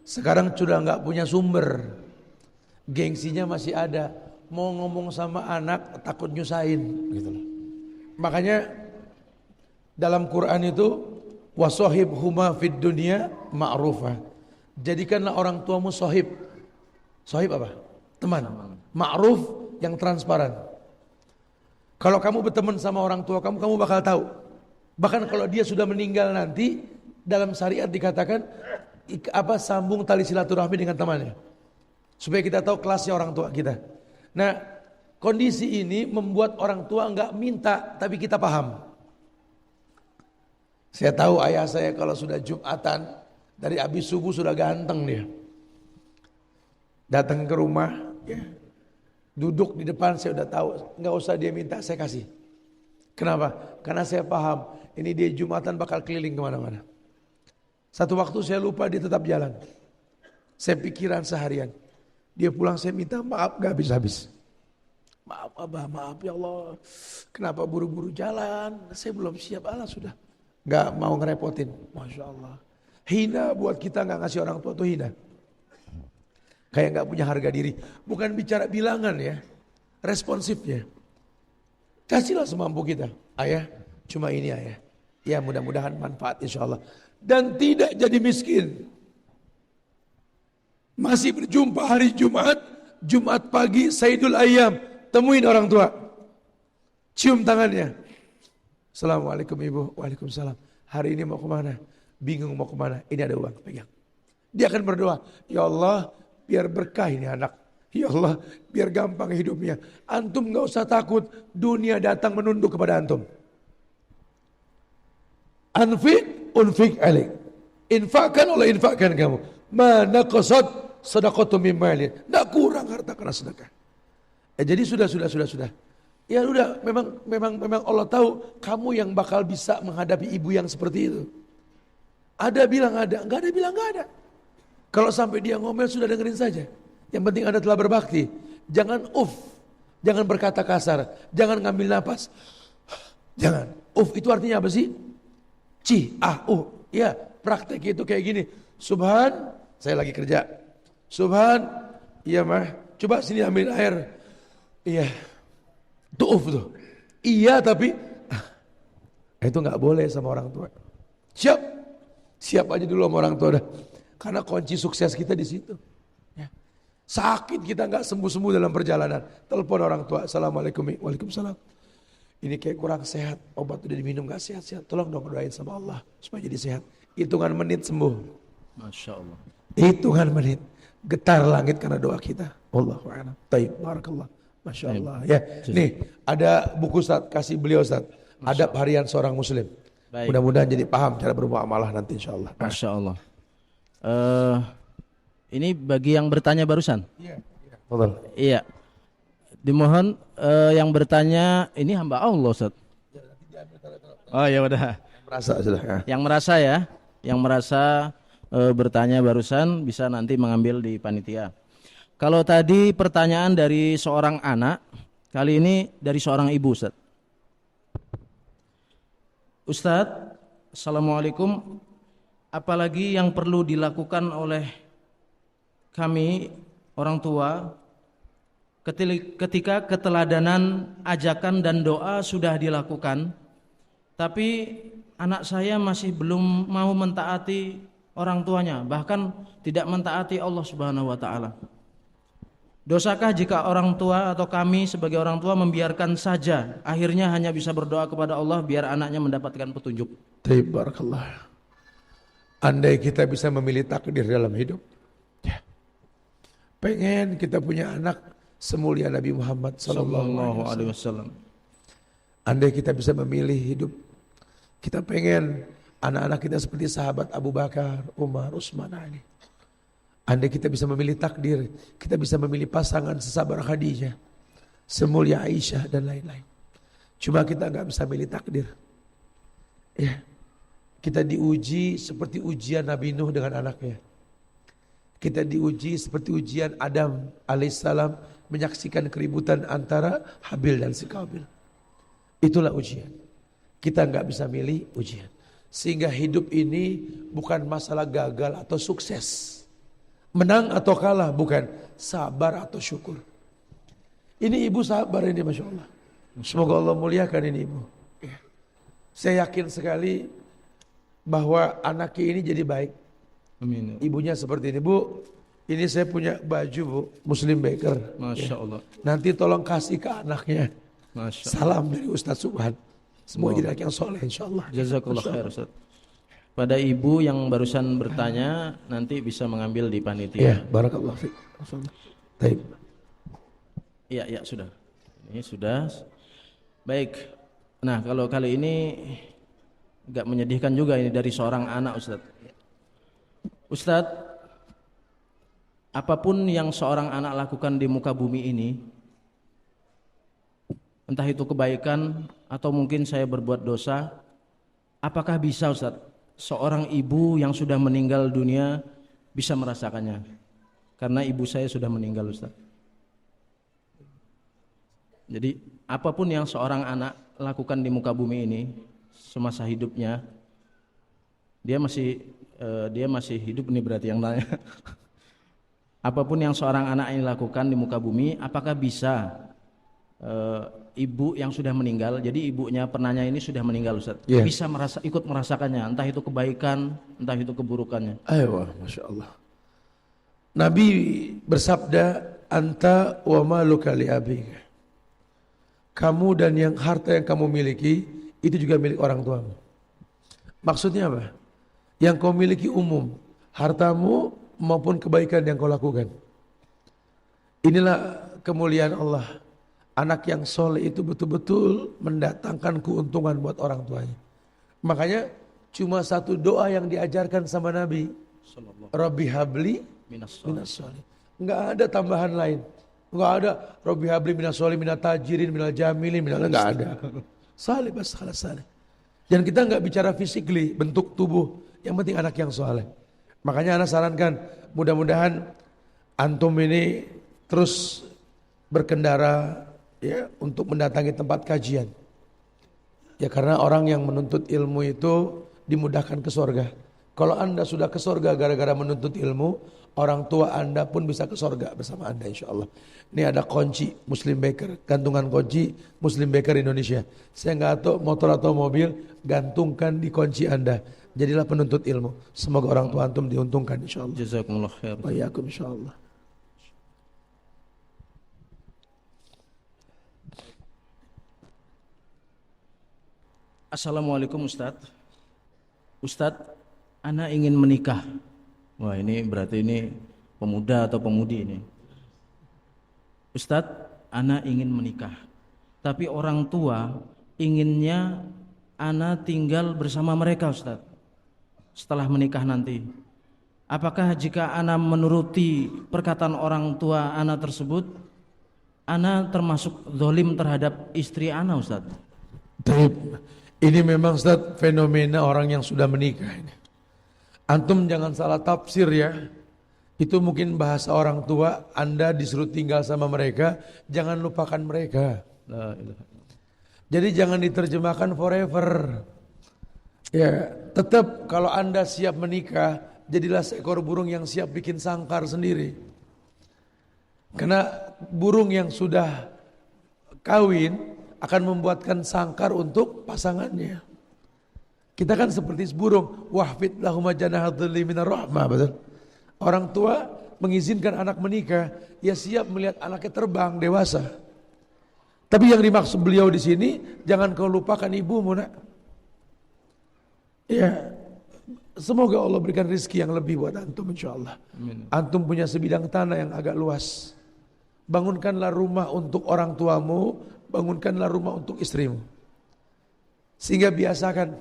A: Sekarang sudah nggak punya sumber, gengsinya masih ada, mau ngomong sama anak takut nyusahin gitu loh. Makanya dalam Quran itu wasahibhuma fid dunya ma'rufah. Jadikanlah orang tuamu sahib. Sahib apa? Teman. Ma'ruf yang transparan. Kalau kamu berteman sama orang tua kamu, kamu bakal tahu. Bahkan kalau dia sudah meninggal nanti, dalam syariat dikatakan sambung tali silaturahmi dengan temannya. Supaya kita tahu kelasnya orang tua kita. Nah, kondisi ini membuat orang tua enggak minta, tapi kita paham. Saya tahu ayah saya kalau sudah Jumatan, dari habis subuh sudah ganteng dia. Datang ke rumah, ya, duduk di depan, saya udah tahu, enggak usah dia minta, saya kasih. Kenapa? Karena saya paham, ini dia Jumatan bakal keliling kemana-mana. Satu waktu saya lupa, dia tetap jalan. Saya pikiran seharian. Dia pulang, saya minta maaf gak habis-habis. Maaf Abah, maaf ya Allah. Kenapa buru-buru jalan? Saya belum siap, Allah sudah. Gak mau ngerepotin. Masya Allah. Hina buat kita gak ngasih orang tua itu hina. Kayak gak punya harga diri. Bukan bicara bilangan ya. Responsifnya. Kasihlah semampu kita. Ayah, cuma ini ayah. Ya mudah-mudahan manfaat insya Allah. Dan tidak jadi miskin. Masih berjumpa hari Jumat. Jumat pagi Sayyidul Ayyam. Temuin orang tua. Cium tangannya. Assalamualaikum ibu. Waalaikumsalam. Hari ini mau kemana? Bingung mau kemana? Ini ada uang, pegang. Dia akan berdoa. Ya Allah, biar berkah ini anak. Ya Allah, biar gampang hidupnya. Antum gak usah takut. Dunia datang menunduk kepada antum. Anfik, unfik alik. Infakkan oleh infakkan kamu. Mana qasad sadaqatu min mali. Enggak kurang harta karena sedekah. Jadi sudah. Ya udah, memang Allah tahu kamu yang bakal bisa menghadapi ibu yang seperti itu. Ada bilang ada, enggak ada bilang enggak ada. Kalau sampai dia ngomel sudah dengerin saja. Yang penting Anda telah berbakti. Jangan jangan berkata kasar, jangan ngambil napas. Jangan. Itu artinya apa sih? Ya, praktek itu kayak gini. Subhan, saya lagi kerja. Subhan, iya mah, coba sini ambil air. Iya, tuh. Iya tapi, itu nggak boleh sama orang tua. Siap aja dulu sama orang tua dah. Karena kunci sukses kita di situ. Ya. Sakit kita nggak sembuh dalam perjalanan. Telepon orang tua, assalamualaikum, waalaikumsalam. Ini kayak kurang sehat, obat udah diminum gak sehat-sehat. Tolong dong doain sama Allah supaya jadi sehat. Hitungan menit sembuh. Masya Allah. Hitungan menit. Getar langit karena doa kita. Allahu a'lam. Taib, barakallah. Masya Allah. Ya, nih ada buku Ustaz, kasih beliau Ustaz. Adab harian seorang muslim. Mudah-mudahan jadi paham cara bermuamalah nanti insya Allah.
B: Masya Allah. Ini bagi yang bertanya barusan.
A: Iya.
B: Iya. Dimohon yang bertanya ini hamba Allah Ustaz. Oh ya udah. Yang merasa bertanya barusan bisa nanti mengambil di panitia. Kalau tadi pertanyaan dari seorang anak, kali ini dari seorang ibu Ustaz. Ustaz, assalamualaikum. Apalagi yang perlu dilakukan oleh kami orang tua ketika keteladanan, ajakan dan doa sudah dilakukan, tapi anak saya masih belum mau mentaati orang tuanya, bahkan tidak mentaati Allah Subhanahu wa taala. Dosakah jika orang tua atau kami sebagai orang tua membiarkan saja, akhirnya hanya bisa berdoa kepada Allah biar anaknya mendapatkan petunjuk?
A: Barakallah. Andai kita bisa memilih takdir dalam hidup, ya. Pengen kita punya anak semulia Nabi Muhammad sallallahu alaihi wasallam. Andai kita bisa memilih hidup, kita pengen anak-anak kita seperti sahabat Abu Bakar, Umar, Utsman, Ali. Andai kita bisa memilih takdir, kita bisa memilih pasangan sesabar Khadijah, semulia Aisyah dan lain-lain. Cuma kita nggak bisa milih takdir. Ya, kita diuji seperti ujian Nabi Nuh dengan anaknya. Kita diuji seperti ujian Adam alaihissalam menyaksikan keributan antara Habil dan si Qabil. Itulah ujian. Kita nggak bisa milih ujian. Sehingga hidup ini bukan masalah gagal atau sukses. Menang atau kalah, bukan. Sabar atau syukur. Ini ibu sabar ini, Masya Allah. Semoga Allah muliakan ini ibu. Saya yakin sekali bahwa anaknya ini jadi baik.
B: Amin.
A: Ibunya seperti ini, Bu. Ini saya punya baju, Bu, Muslim Baker.
B: Masya Allah.
A: Nanti tolong kasih ke anaknya.
B: Masya Allah.
A: Salam dari Ustaz Subhan. Semoga jadi anak yang soleh, insya Allah.
B: Jazakallah khair Ustaz. Pada ibu yang barusan bertanya, nanti bisa mengambil di panitia.
A: Iya, barakallah fiik. Baik.
B: Iya, ya sudah. Ini sudah. Baik. Nah, kalau kali ini agak menyedihkan juga ini dari seorang anak, Ustadz. Ustadz, apapun yang seorang anak lakukan di muka bumi ini, entah itu kebaikan atau mungkin saya berbuat dosa, apakah bisa, Ustadz, seorang ibu yang sudah meninggal dunia bisa merasakannya? Karena ibu saya sudah meninggal, Ustadz. Jadi apapun yang seorang anak lakukan di muka bumi ini semasa hidupnya, dia masih hidup, ini berarti yang tanya. Apapun yang seorang anak ini lakukan di muka bumi, apakah bisa ibu yang sudah meninggal, jadi ibunya penanya ini sudah meninggal, Ustaz, bisa ikut merasakannya, entah itu kebaikan, entah itu keburukannya.
A: Ayo, Masya Allah. Nabi bersabda, anta wa maluka li abika. Kamu dan yang harta yang kamu miliki itu juga milik orang tuamu. Maksudnya apa? Yang kau miliki umum, hartamu maupun kebaikan yang kau lakukan. Inilah kemuliaan Allah. Anak yang soleh itu betul-betul mendatangkan keuntungan buat orang tuanya. Makanya cuma satu doa yang diajarkan sama Nabi, Rabbi habli minas soleh. Enggak ada tambahan lain. Enggak ada Rabbi habli minas soleh, minat tajirin, minal jamilin, enggak ada. Saleh bas khalas saleh. Dan kita enggak bicara physically, bentuk tubuh, yang penting anak yang soleh. Makanya anak sarankan, mudah-mudahan antum ini terus berkendara ya untuk mendatangi tempat kajian. Ya karena orang yang menuntut ilmu itu dimudahkan ke surga. Kalau Anda sudah ke surga gara-gara menuntut ilmu, orang tua Anda pun bisa ke surga bersama Anda insyaallah. Ini ada kunci Muslim Baker, gantungan kunci Muslim Baker Indonesia. Saya nggak tahu motor atau mobil, gantungkan di kunci Anda. Jadilah penuntut ilmu. Semoga orang tua antum diuntungkan insyaallah.
B: Jazakumullah khair.
A: Wa iyyakum insyaallah.
B: Assalamualaikum Ustadz. Ustadz, ana ingin menikah. Wah, ini berarti ini pemuda atau pemudi ini. Ustadz, ana ingin menikah. Tapi orang tua inginnya ana tinggal bersama mereka, Ustadz. Setelah menikah nanti. Apakah jika ana menuruti perkataan orang tua ana tersebut, ana termasuk zalim terhadap istri ana, Ustadz?
A: Ini memang Ustaz fenomena orang yang sudah menikah ini. Antum jangan salah tafsir ya. Itu mungkin bahasa orang tua, Anda disuruh tinggal sama mereka, jangan lupakan mereka. Jadi jangan diterjemahkan forever. Ya, tetap kalau Anda siap menikah, jadilah seekor burung yang siap bikin sangkar sendiri. Karena burung yang sudah kawin akan membuatkan sangkar untuk pasangannya. Kita kan seperti burung, wahfid lahuma janahadzulli minar rahmah, betul? Orang tua mengizinkan anak menikah, ya siap melihat anaknya terbang dewasa. Tapi yang dimaksud beliau di sini, jangan kau lupakan ibumu, nak. Ya, semoga Allah berikan rezeki yang lebih buat antum insyaallah. Antum punya sebidang tanah yang agak luas. Bangunkanlah rumah untuk orang tuamu, bangunkanlah rumah untuk istrimu. Sehingga biasakan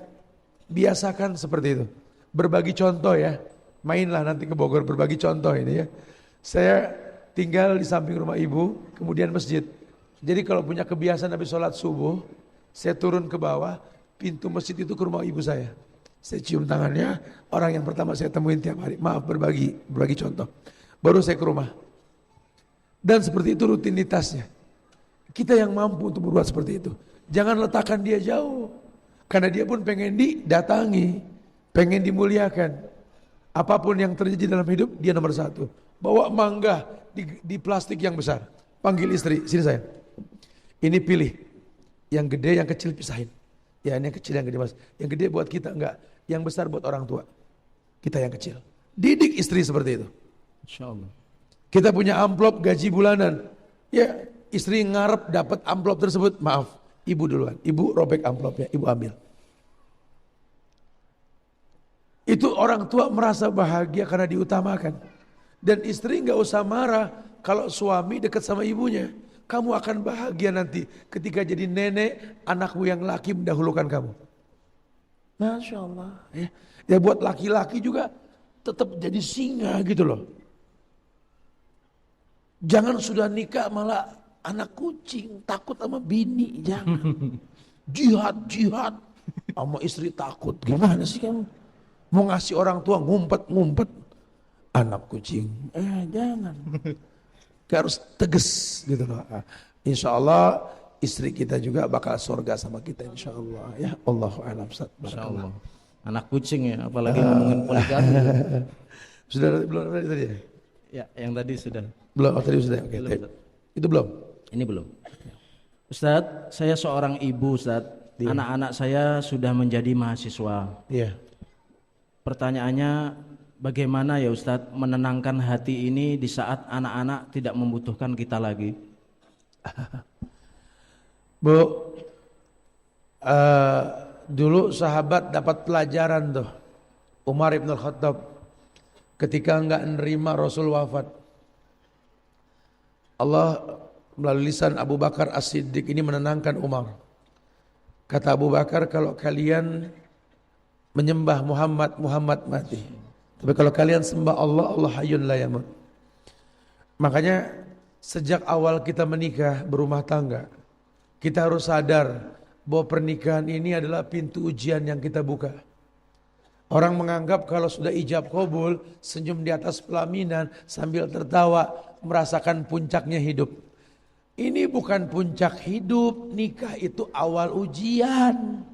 A: seperti itu. Berbagi contoh ya. Mainlah nanti ke Bogor berbagi contoh ini ya. Saya tinggal di samping rumah ibu, kemudian masjid. Jadi kalau punya kebiasaan habis sholat subuh, saya turun ke bawah, pintu masjid itu ke rumah ibu saya. Saya cium tangannya, orang yang pertama saya temuin tiap hari. Maaf berbagi contoh. Baru saya ke rumah. Dan seperti itu rutinitasnya. Kita yang mampu untuk berbuat seperti itu. Jangan letakkan dia jauh. Karena dia pun pengen didatangi. Pengen dimuliakan. Apapun yang terjadi dalam hidup, dia nomor satu. Bawa mangga di plastik yang besar. Panggil istri, sini saya. Ini pilih. Yang gede, yang kecil pisahin. Ya ini yang kecil, yang gede mas. Yang gede buat kita enggak. Yang besar buat orang tua. Kita yang kecil. Didik istri seperti itu.
B: Insyaallah.
A: Kita punya amplop gaji bulanan. Ya, istri ngarep dapat amplop tersebut, maaf, ibu duluan. Ibu robek amplopnya, ibu ambil. Itu orang tua merasa bahagia karena diutamakan. Dan istri nggak usah marah kalau suami dekat sama ibunya. kamu akan bahagia nanti ketika jadi nenek, anakmu yang laki mendahulukan kamu. Masya Allah. Ya buat laki-laki juga tetap jadi singa gitu loh. Jangan sudah nikah malah anak kucing, takut sama bini, jangan. Jihad sama istri takut. Gimana sih kamu? Mau ngasih orang tua ngumpet anak kucing. Jangan. Harus tegas gitu loh. Insya Allah istri kita juga bakal surga sama kita insya Allah. Ya Allahu a'lam.
B: Insya Allah. Anak kucing ya, apalagi ngomongin poligami.
A: Sudah belum tadi?
B: Ya, yang tadi sudah.
A: Belum, tadi sudah. Oke.
B: Belum,
A: Itu belum?
B: Ini belum. Ustadz, saya seorang ibu, Ustadz.
A: Iya.
B: Anak-anak saya sudah menjadi mahasiswa.
A: Iya.
B: Pertanyaannya, bagaimana ya Ustadz menenangkan hati ini di saat anak-anak tidak membutuhkan kita lagi?
A: Bu, dulu sahabat dapat pelajaran tuh. Umar ibn al-Khattab ketika enggak nerima Rasul wafat. Allah melalui lisan Abu Bakar As-Siddiq ini menenangkan Umar. Kata Abu Bakar, kalau kalian menyembah Muhammad, Muhammad mati. Tapi kalau kalian sembah Allah, Allah hayyun la yamut. Makanya sejak awal kita menikah berumah tangga, kita harus sadar bahwa pernikahan ini adalah pintu ujian yang kita buka. Orang menganggap kalau sudah ijab kabul, senyum di atas pelaminan sambil tertawa, merasakan puncaknya hidup. Ini bukan puncak hidup, nikah itu awal ujian.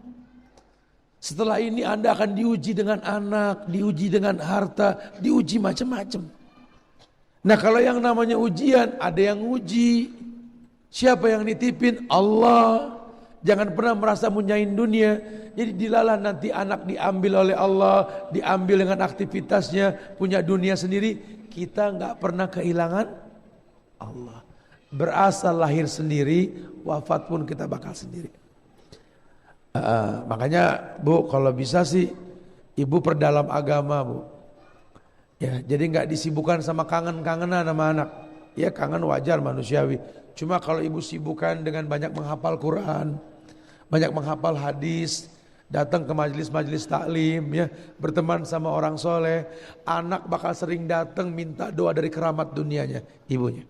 A: Setelah ini Anda akan diuji dengan anak, diuji dengan harta, diuji macam-macam. Nah kalau yang namanya ujian, ada yang uji. Siapa yang nitipin? Allah. Jangan pernah merasa munyain dunia. Jadi dilalah nanti anak diambil oleh Allah, diambil dengan aktivitasnya, punya dunia sendiri. Kita nggak pernah kehilangan Allah. Berasal lahir sendiri, wafat pun kita bakal sendiri. Makanya Bu, kalau bisa sih Ibu perdalam agama Bu. Ya, jadi nggak disibukkan sama kangen-kangenan sama anak. Ya kangen wajar manusiawi. Cuma kalau Ibu sibukkan dengan banyak menghafal Quran, banyak menghafal hadis, datang ke majelis-majelis taklim, ya, berteman sama orang soleh, anak bakal sering datang minta doa dari keramat dunianya, ibunya.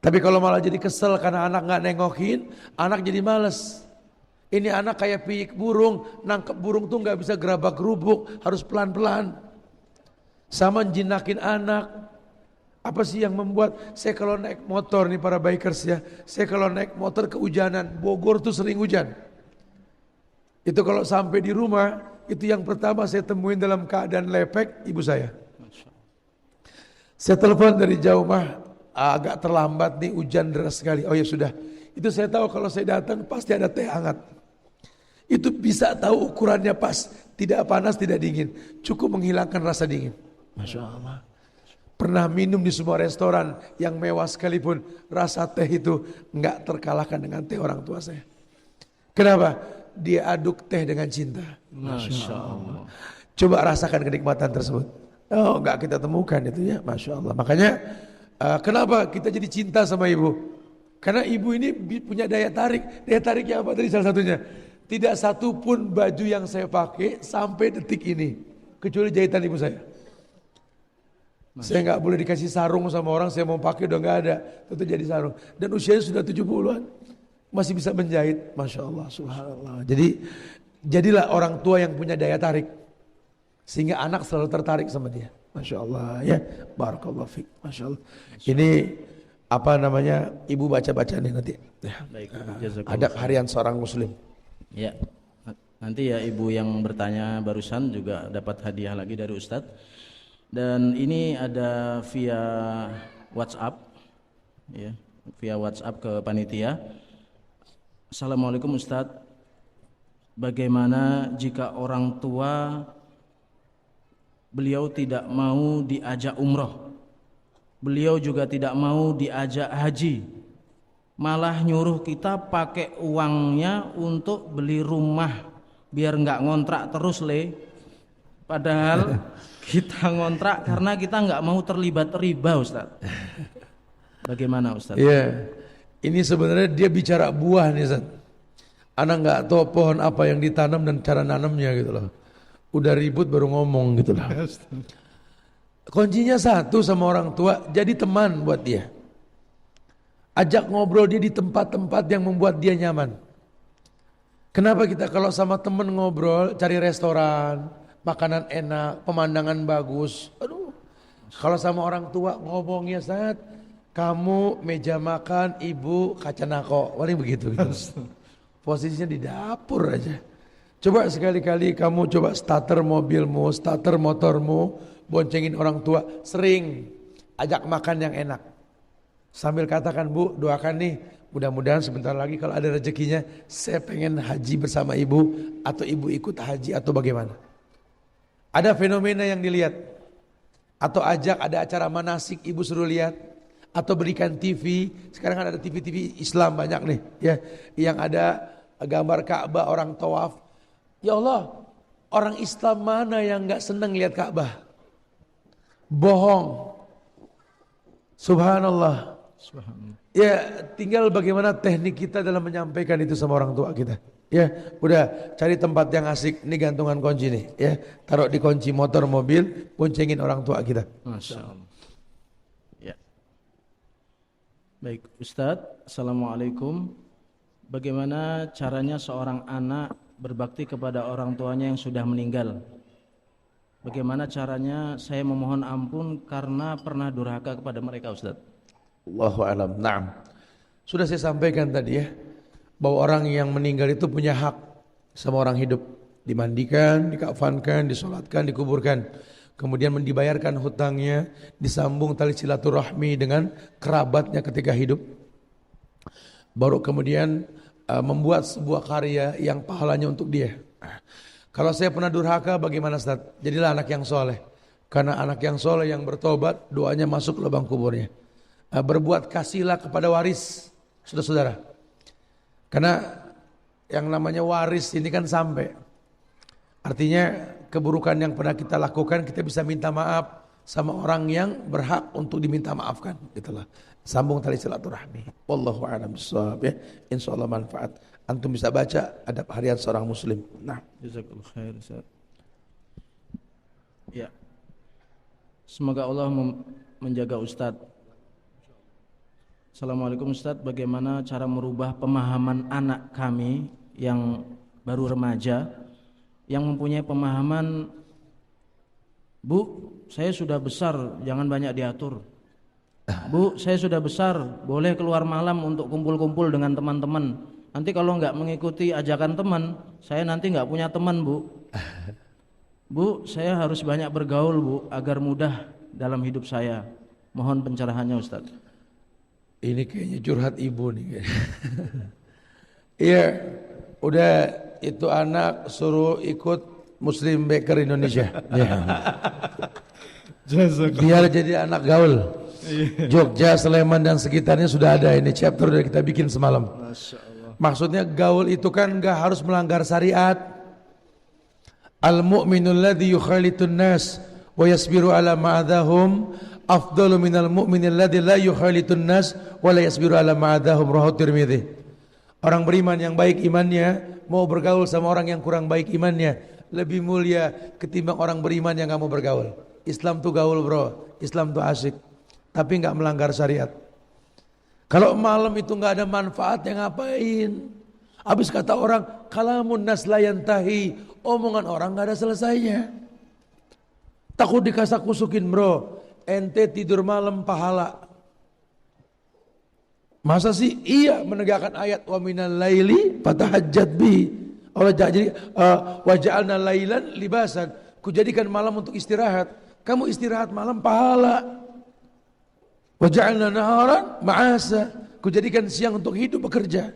A: Tapi kalau malah jadi kesel karena anak nggak nengokin, anak jadi males. Ini anak kayak piyik burung, nangkep burung tuh nggak bisa gerabak gerubuk, harus pelan-pelan. Sama jinakin anak. Apa sih yang membuat saya kalau naik motor nih para bikers ya, saya kalau naik motor kehujanan, Bogor tuh sering hujan. Itu kalau sampai di rumah, itu yang pertama saya temuin dalam keadaan lepek ibu saya. Saya telepon dari jauh, mah agak terlambat nih, hujan deras sekali. Oh ya sudah, itu saya tahu kalau saya datang pasti ada teh hangat. Itu bisa tahu ukurannya pas, tidak panas, tidak dingin, cukup menghilangkan rasa dingin. Masya Allah. Pernah minum di semua restoran yang mewah sekalipun, rasa teh itu enggak terkalahkan dengan teh orang tua saya. Kenapa? Dia aduk teh dengan cinta.
B: Masya Allah.
A: Coba rasakan kenikmatan tersebut. Oh, enggak kita temukan itu ya, Masya Allah. Makanya kenapa kita jadi cinta sama ibu? Karena ibu ini punya daya tarik. Daya tariknya apa tadi salah satunya? Tidak satu pun baju yang saya pakai sampai detik ini kecuali jahitan ibu saya. Saya nggak boleh dikasih sarung sama orang, saya mau pakai udah nggak ada, itu jadi sarung. Dan usianya sudah 70-an, masih bisa menjahit, Masya Allah, Subhanallah. Jadi jadilah orang tua yang punya daya tarik, sehingga anak selalu tertarik sama dia. Masya Allah ya, Barakallah fiik, Masya Allah. Ini apa namanya, ibu baca-baca nih nanti. Ya.
B: Baik,
A: Adab harian seorang muslim.
B: Ya, nanti ya ibu yang bertanya barusan juga dapat hadiah lagi dari Ustadz. Dan ini ada via WhatsApp, ya, via WhatsApp ke panitia. Assalamualaikum Ustadz, bagaimana jika orang tua beliau tidak mau diajak umroh, beliau juga tidak mau diajak haji, malah nyuruh kita pakai uangnya untuk beli rumah biar nggak ngontrak terus padahal kita ngontrak karena kita nggak mau terlibat riba, Ustaz. Bagaimana Ustaz?
A: Iya, Ini sebenarnya dia bicara buah nih Ustaz. Anak nggak tahu pohon apa yang ditanam dan cara nanamnya gitu loh. Udah ribut baru ngomong gitu loh. Kuncinya satu sama orang tua, jadi teman buat dia. Ajak ngobrol dia di tempat-tempat yang membuat dia nyaman. Kenapa kita kalau sama temen ngobrol, cari restoran, makanan enak, pemandangan bagus. Aduh, kalau sama orang tua ngomongnya saat kamu meja makan, ibu kaca nako, paling begitu gitu. Posisinya di dapur aja. Coba sekali-kali kamu coba starter mobilmu, starter motormu, boncengin orang tua, sering ajak makan yang enak. Sambil katakan, Bu, doakan nih, mudah-mudahan sebentar lagi kalau ada rezekinya, saya pengen haji bersama ibu, atau ibu ikut haji atau bagaimana. Ada fenomena yang dilihat, atau ajak ada acara manasik, ibu suruh lihat, atau berikan TV. Sekarang kan ada TV-TV Islam banyak nih, ya, yang ada gambar Ka'bah, orang tawaf. Ya Allah, orang Islam mana yang nggak senang lihat Ka'bah? Bohong. Subhanallah. Ya, tinggal bagaimana teknik kita dalam menyampaikan itu sama orang tua kita. Ya, udah cari tempat yang asik. Ini gantungan kunci nih, ya. Taruh di kunci motor mobil, boncengin orang tua kita.
B: Masya Allah. Ya. Baik, Ustadz. Assalamualaikum. Bagaimana caranya seorang anak berbakti kepada orang tuanya yang sudah meninggal? Bagaimana caranya saya memohon ampun karena pernah durhaka kepada mereka, Ustadz?
A: Allahu a'lam. Naam. Sudah saya sampaikan tadi ya, bahwa orang yang meninggal itu punya hak sama orang hidup. Dimandikan, dikafankan, disolatkan, dikuburkan. Kemudian dibayarkan hutangnya, disambung tali silaturahmi dengan kerabatnya ketika hidup. Baru kemudian membuat sebuah karya yang pahalanya untuk dia. Kalau saya pernah durhaka, bagaimana Ustaz? Jadilah anak yang soleh. Karena anak yang soleh yang bertobat, doanya masuk lubang kuburnya. Berbuat kasihlah kepada waris, saudara-saudara. Karena yang namanya waris ini kan sampai. Artinya keburukan yang pernah kita lakukan, kita bisa minta maaf sama orang yang berhak untuk diminta maafkan. Gitulah. Sambung tali silaturahmi. Wallahu a'lam bishawab, ya. Insyaallah manfaat. Antum bisa baca adab harian seorang muslim. Nah,
B: jazakallahu khair, Ustaz. Ya. Semoga Allah menjaga Ustaz. Assalamualaikum Ustaz, bagaimana cara merubah pemahaman anak kami yang baru remaja yang mempunyai pemahaman, Bu, saya sudah besar, jangan banyak diatur. Bu, saya sudah besar, boleh keluar malam untuk kumpul-kumpul dengan teman-teman. Nanti kalau nggak mengikuti ajakan teman, saya nanti nggak punya teman, Bu. Bu, saya harus banyak bergaul, Bu, agar mudah dalam hidup saya. Mohon pencerahannya, Ustaz.
A: Ini kayaknya curhat ibu nih. Iya, udah itu anak suruh ikut Muslim Baker Indonesia. Biar jadi anak gaul. Jogja, Sleman dan sekitarnya sudah ada, ini chapter udah kita bikin semalam. Maksudnya gaul itu kan gak harus melanggar syariat. Al-mu'minul ladzi yukhalitun nas wa yasbiru ala ma'adahum afdalu minal mu'minil ladzi la yukhalitun nas wa la yasbiru ala ma'adahum, rawahu Tirmidzi. Orang beriman yang baik imannya mau bergaul sama orang yang kurang baik imannya lebih mulia ketimbang orang beriman yang gak mau bergaul. Islam tuh gaul, bro. Islam tuh asik, tapi gak melanggar syariat. Kalau malam itu gak ada manfaatnya, ngapain? Habis kata orang, kalamun nas la yantahi, omongan orang gak ada selesainya. Takut dikasak-kusukin, bro. Ente tidur malam pahala. Masa sih? Iya, menegakkan ayat wa minal laili fatahajjat bi. Allah jadi wa ja'alna lailan libasan. Kujadikan malam untuk istirahat. Kamu istirahat malam pahala. Wa ja'alna naharan ma'asa. Kujadikan siang untuk hidup bekerja.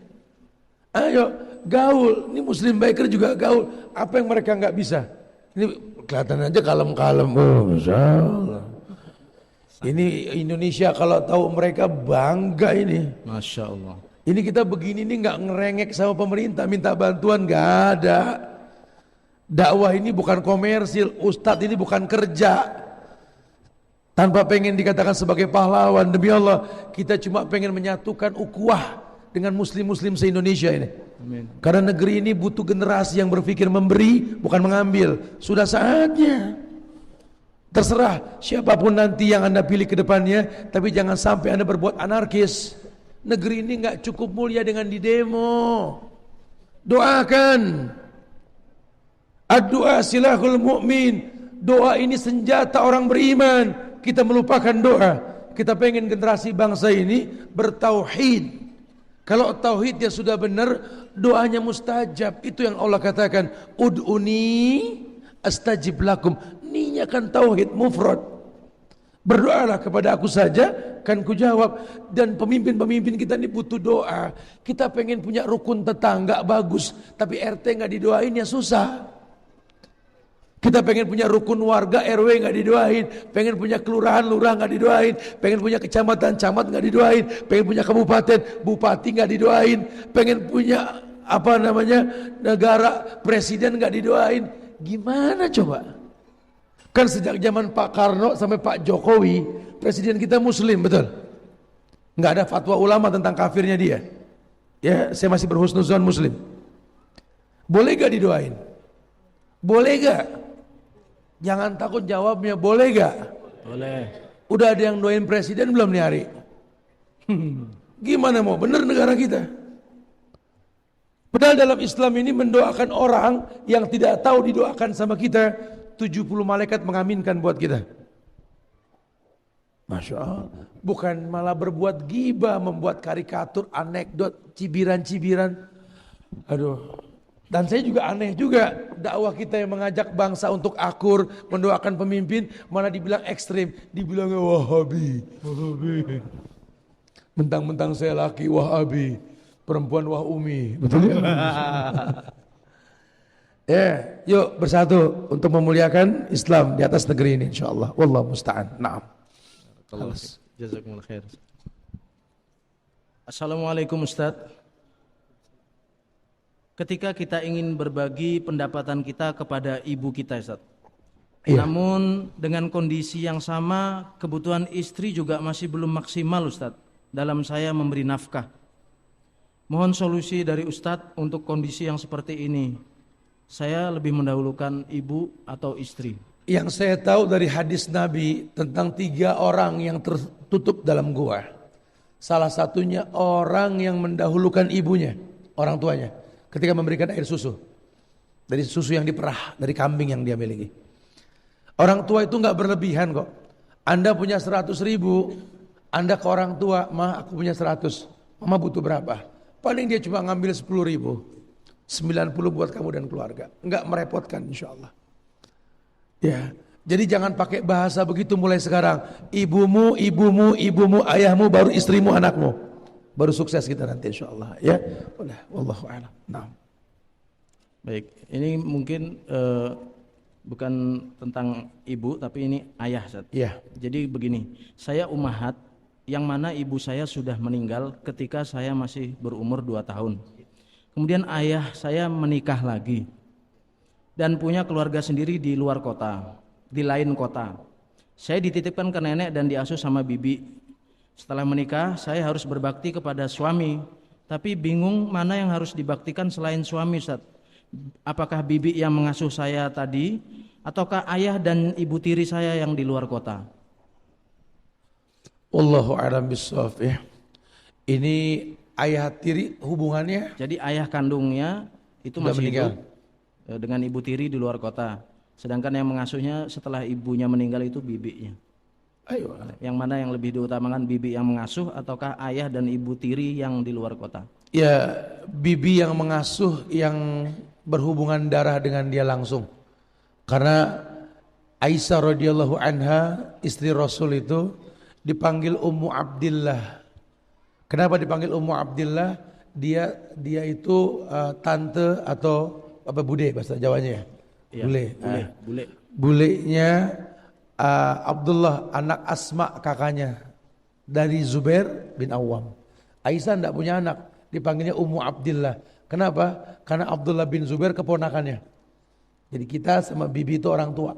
A: Ayo gaul. Ini Muslim Baker juga gaul. Apa yang mereka enggak bisa? Ini kelihatan aja kalem-kalem. Oh, masyaallah. Ini Indonesia kalau tahu mereka bangga ini.
B: Masya Allah.
A: Ini kita begini nih nggak ngerengek sama pemerintah, minta bantuan nggak ada. Dakwah ini bukan komersil, ustadz ini bukan kerja. Tanpa pengen dikatakan sebagai pahlawan, demi Allah, kita cuma pengen menyatukan ukhuwah dengan muslim-muslim se-Indonesia ini.
B: Amin.
A: Karena negeri ini butuh generasi yang berpikir memberi, bukan mengambil. Sudah saatnya. Terserah siapapun nanti yang Anda pilih ke depannya, tapi jangan sampai Anda berbuat anarkis. Negeri ini enggak cukup mulia dengan di demo. Doakan. Ad-du'a silahul mu'min. Doa ini senjata orang beriman. Kita melupakan doa. Kita pengen generasi bangsa ini bertauhid. Kalau tauhidnya sudah benar, doanya mustajab. Itu yang Allah katakan, ud'uni astajib lakum. Ininya kan tauhid mufrad. Berdoalah kepada aku saja, kan ku jawab. Dan pemimpin-pemimpin kita ini butuh doa. Kita pengen punya rukun tetangga bagus, tapi RT nggak didoain ya susah. Kita pengen punya rukun warga RW nggak didoain, pengen punya kelurahan lurah nggak didoain, pengen punya kecamatan camat nggak didoain, pengen punya kabupaten bupati nggak didoain, pengen punya negara presiden nggak didoain. Gimana coba? Kan sejak zaman Pak Karno sampai Pak Jokowi, presiden kita muslim, betul? Nggak ada fatwa ulama tentang kafirnya dia. Ya, saya masih berhusnuzon muslim. Boleh gak didoain? Boleh gak? Jangan takut jawabnya, boleh gak?
B: Boleh.
A: Udah ada yang doain presiden belum nih hari? Gimana mau? Bener negara kita. Padahal dalam Islam ini mendoakan orang yang tidak tahu didoakan sama kita, 70 malaikat mengaminkan buat kita. Masya Allah. Bukan malah berbuat ghibah, membuat karikatur, anekdot, cibiran-cibiran. Aduh. Dan saya juga aneh juga, dakwah kita yang mengajak bangsa untuk akur, mendoakan pemimpin, malah dibilang ekstrim, dibilang Wahabi. Mentang-mentang saya laki Wahabi, perempuan Wahumi, betul ya? Ya, yuk bersatu untuk memuliakan Islam di atas negeri ini insyaallah. Wallahu musta'an. Naam.
B: Jazakumullah khair. Assalamualaikum Ustaz. Ketika kita ingin berbagi pendapatan kita kepada ibu kita Ustaz, namun dengan kondisi yang sama, kebutuhan istri juga masih belum maksimal Ustaz dalam saya memberi nafkah. Mohon solusi dari Ustaz untuk kondisi yang seperti ini. Saya lebih mendahulukan ibu atau istri.
A: Yang saya tahu dari hadis Nabi tentang 3 orang yang tertutup dalam gua. Salah satunya orang yang mendahulukan ibunya, orang tuanya, ketika memberikan air susu. Dari susu yang diperah, dari kambing yang dia miliki. Orang tua itu gak berlebihan kok. Anda punya 100 ribu, Anda ke orang tua, Ma aku punya 100, Mama butuh berapa? Paling dia cuma ngambil 10 ribu, 90 buat kamu dan keluarga. Enggak merepotkan insya Allah. Ya, jadi jangan pakai bahasa begitu mulai sekarang. Ibumu, ibumu, ibumu, ayahmu, baru istrimu, anakmu. Baru sukses kita nanti insyaallah ya. Wallahu a'lam. Nah.
B: Baik, ini mungkin bukan tentang ibu tapi ini ayah Ustaz.
A: Iya.
B: Jadi begini, saya umahat yang mana ibu saya sudah meninggal ketika saya masih berumur 2 tahun. Kemudian ayah saya menikah lagi dan punya keluarga sendiri di luar kota, di lain kota. Saya dititipkan ke nenek dan diasuh sama bibi. Setelah menikah, saya harus berbakti kepada suami, tapi bingung mana yang harus dibaktikan selain suami, Ustaz. Apakah bibi yang mengasuh saya tadi, ataukah ayah dan ibu tiri saya yang di luar kota?
A: Wallahu a'lam bishawab ya. Ini ayah tiri hubungannya?
B: Jadi ayah kandungnya itu
A: Sudah
B: masih
A: meninggal.
B: hidup dengan ibu tiri di luar kota. Sedangkan yang mengasuhnya setelah ibunya meninggal itu bibinya.
A: Ayo.
B: Yang mana yang lebih diutamakan, bibi yang mengasuh ataukah ayah dan ibu tiri yang di luar kota?
A: Ya, bibi yang mengasuh yang berhubungan darah dengan dia langsung. Karena Aisyah radhiyallahu anha, istri Rasul itu dipanggil Ummu Abdillah. Kenapa dipanggil Ummu Abdillah? Dia itu tante atau apa bude bahasa Jawanya ya?
B: Iya, bule.
A: Bulenya Abdullah anak Asma kakaknya dari Zubair bin Awam. Aisyah tidak punya anak, dipanggilnya Ummu Abdillah. Kenapa? Karena Abdullah bin Zubair keponakannya. Jadi kita sama bibi itu orang tua.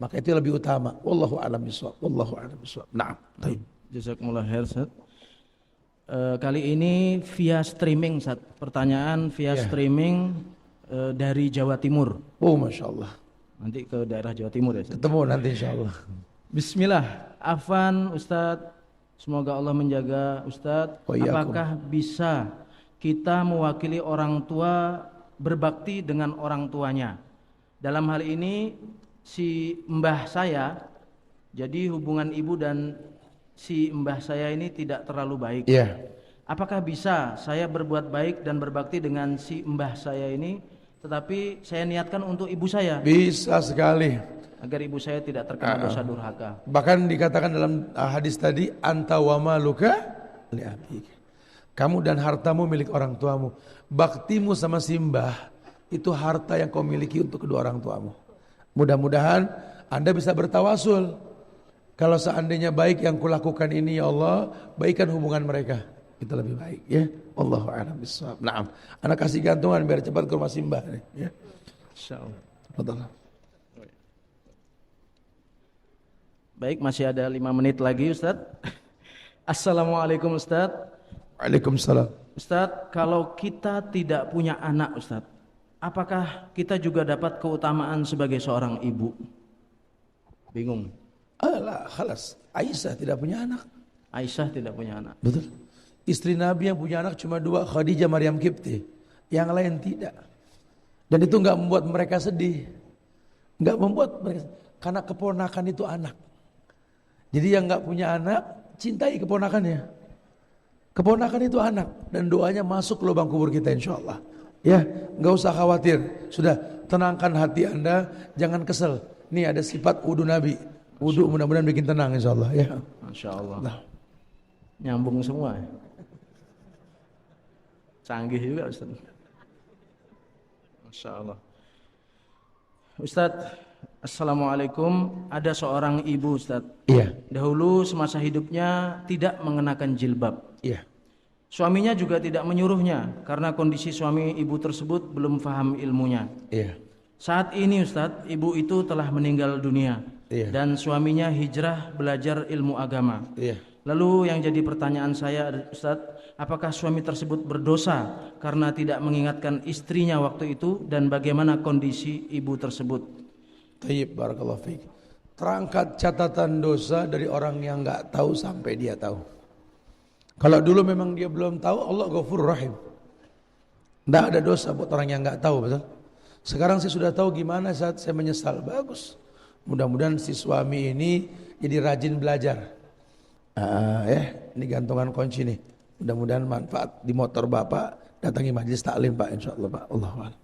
A: Maka itu lebih utama. Wallahu a'lam bishawab. Wallahu a'lam bishawab. Naam. Baik.
B: Jazakumullah khair, Ustaz. Kali ini via streaming, Ustaz. Pertanyaan via streaming dari Jawa Timur.
A: Oh, Masya Allah.
B: Nanti ke daerah Jawa Timur ya, Ustaz.
A: Ketemu nanti insya Allah.
B: Bismillah. Afan, Ustaz. Semoga Allah menjaga Ustaz. Apakah bisa kita mewakili orang tua berbakti dengan orang tuanya? Dalam hal ini si mbah saya, jadi hubungan ibu dan si mbah saya ini tidak terlalu baik.
A: Iya.
B: Apakah bisa saya berbuat baik dan berbakti dengan si mbah saya ini, tetapi saya niatkan untuk ibu saya?
A: Bisa sekali.
B: Agar ibu saya tidak terkena dosa durhaka.
A: Bahkan dikatakan dalam hadis tadi, anta wa maluka li abik. Kamu dan hartamu milik orang tuamu. Baktimu sama si mbah itu harta yang kau miliki untuk kedua orang tuamu. Mudah-mudahan Anda bisa bertawasul. Kalau seandainya baik yang kulakukan ini ya Allah, baikkan hubungan mereka. Itu lebih baik ya. Wallahu a'lam bishawab. Naam. Anak kasih gantungan biar cepat ke rumah Simbah nih ya.
B: Insyaallah.
A: Betul.
B: Baik, masih ada 5 menit lagi, Ustaz. Assalamualaikum, Ustaz.
A: Waalaikumsalam.
B: Ustaz, kalau kita tidak punya anak, Ustaz, apakah kita juga dapat keutamaan sebagai seorang ibu? Bingung.
A: Alah, khalas. Aisyah tidak punya anak.
B: Aisyah tidak punya anak.
A: Betul. Istri Nabi yang punya anak cuma 2, Khadijah, Maryam Kipti. Yang lain tidak. Dan itu enggak membuat mereka sedih. Enggak membuat mereka, karena keponakan itu anak. Jadi yang enggak punya anak, cintai keponakannya. Keponakan itu anak dan doanya masuk ke lubang kubur kita insyaallah. Ya, enggak usah khawatir. Sudah, tenangkan hati Anda, jangan kesel. Nih ada sifat wudu Nabi. Wudu mudah-mudahan bikin tenang insyaallah ya.
B: Masyaallah.
A: Nah.
B: Nyambung semua. Canggih juga, Ustaz. Masyaallah. Ustaz, assalamualaikum. Ada seorang ibu, Ustaz.
A: Iya.
B: Dahulu semasa hidupnya tidak mengenakan jilbab.
A: Iya.
B: Suaminya juga tidak menyuruhnya karena kondisi suami ibu tersebut belum paham ilmunya.
A: Iya.
B: Saat ini, Ustaz, ibu itu telah meninggal dunia.
A: Iya.
B: Dan suaminya hijrah belajar ilmu agama.
A: Iya.
B: Lalu yang jadi pertanyaan saya, Ustaz, apakah suami tersebut berdosa karena tidak mengingatkan istrinya waktu itu dan bagaimana kondisi ibu tersebut?
A: Tayyib, barakallahu fiik. Terangkat catatan dosa dari orang yang enggak tahu sampai dia tahu. Kalau dulu memang dia belum tahu, Allah Ghafurur Rahim. Enggak ada dosa buat orang yang enggak tahu, betul? Sekarang saya sudah tahu gimana saat saya menyesal. Bagus. Mudah-mudahan si suami ini jadi rajin belajar. Ini gantungan kunci nih. Mudah-mudahan manfaat di motor Bapak, datangi majelis taklim Pak insyaallah Pak. Allahu a'lam.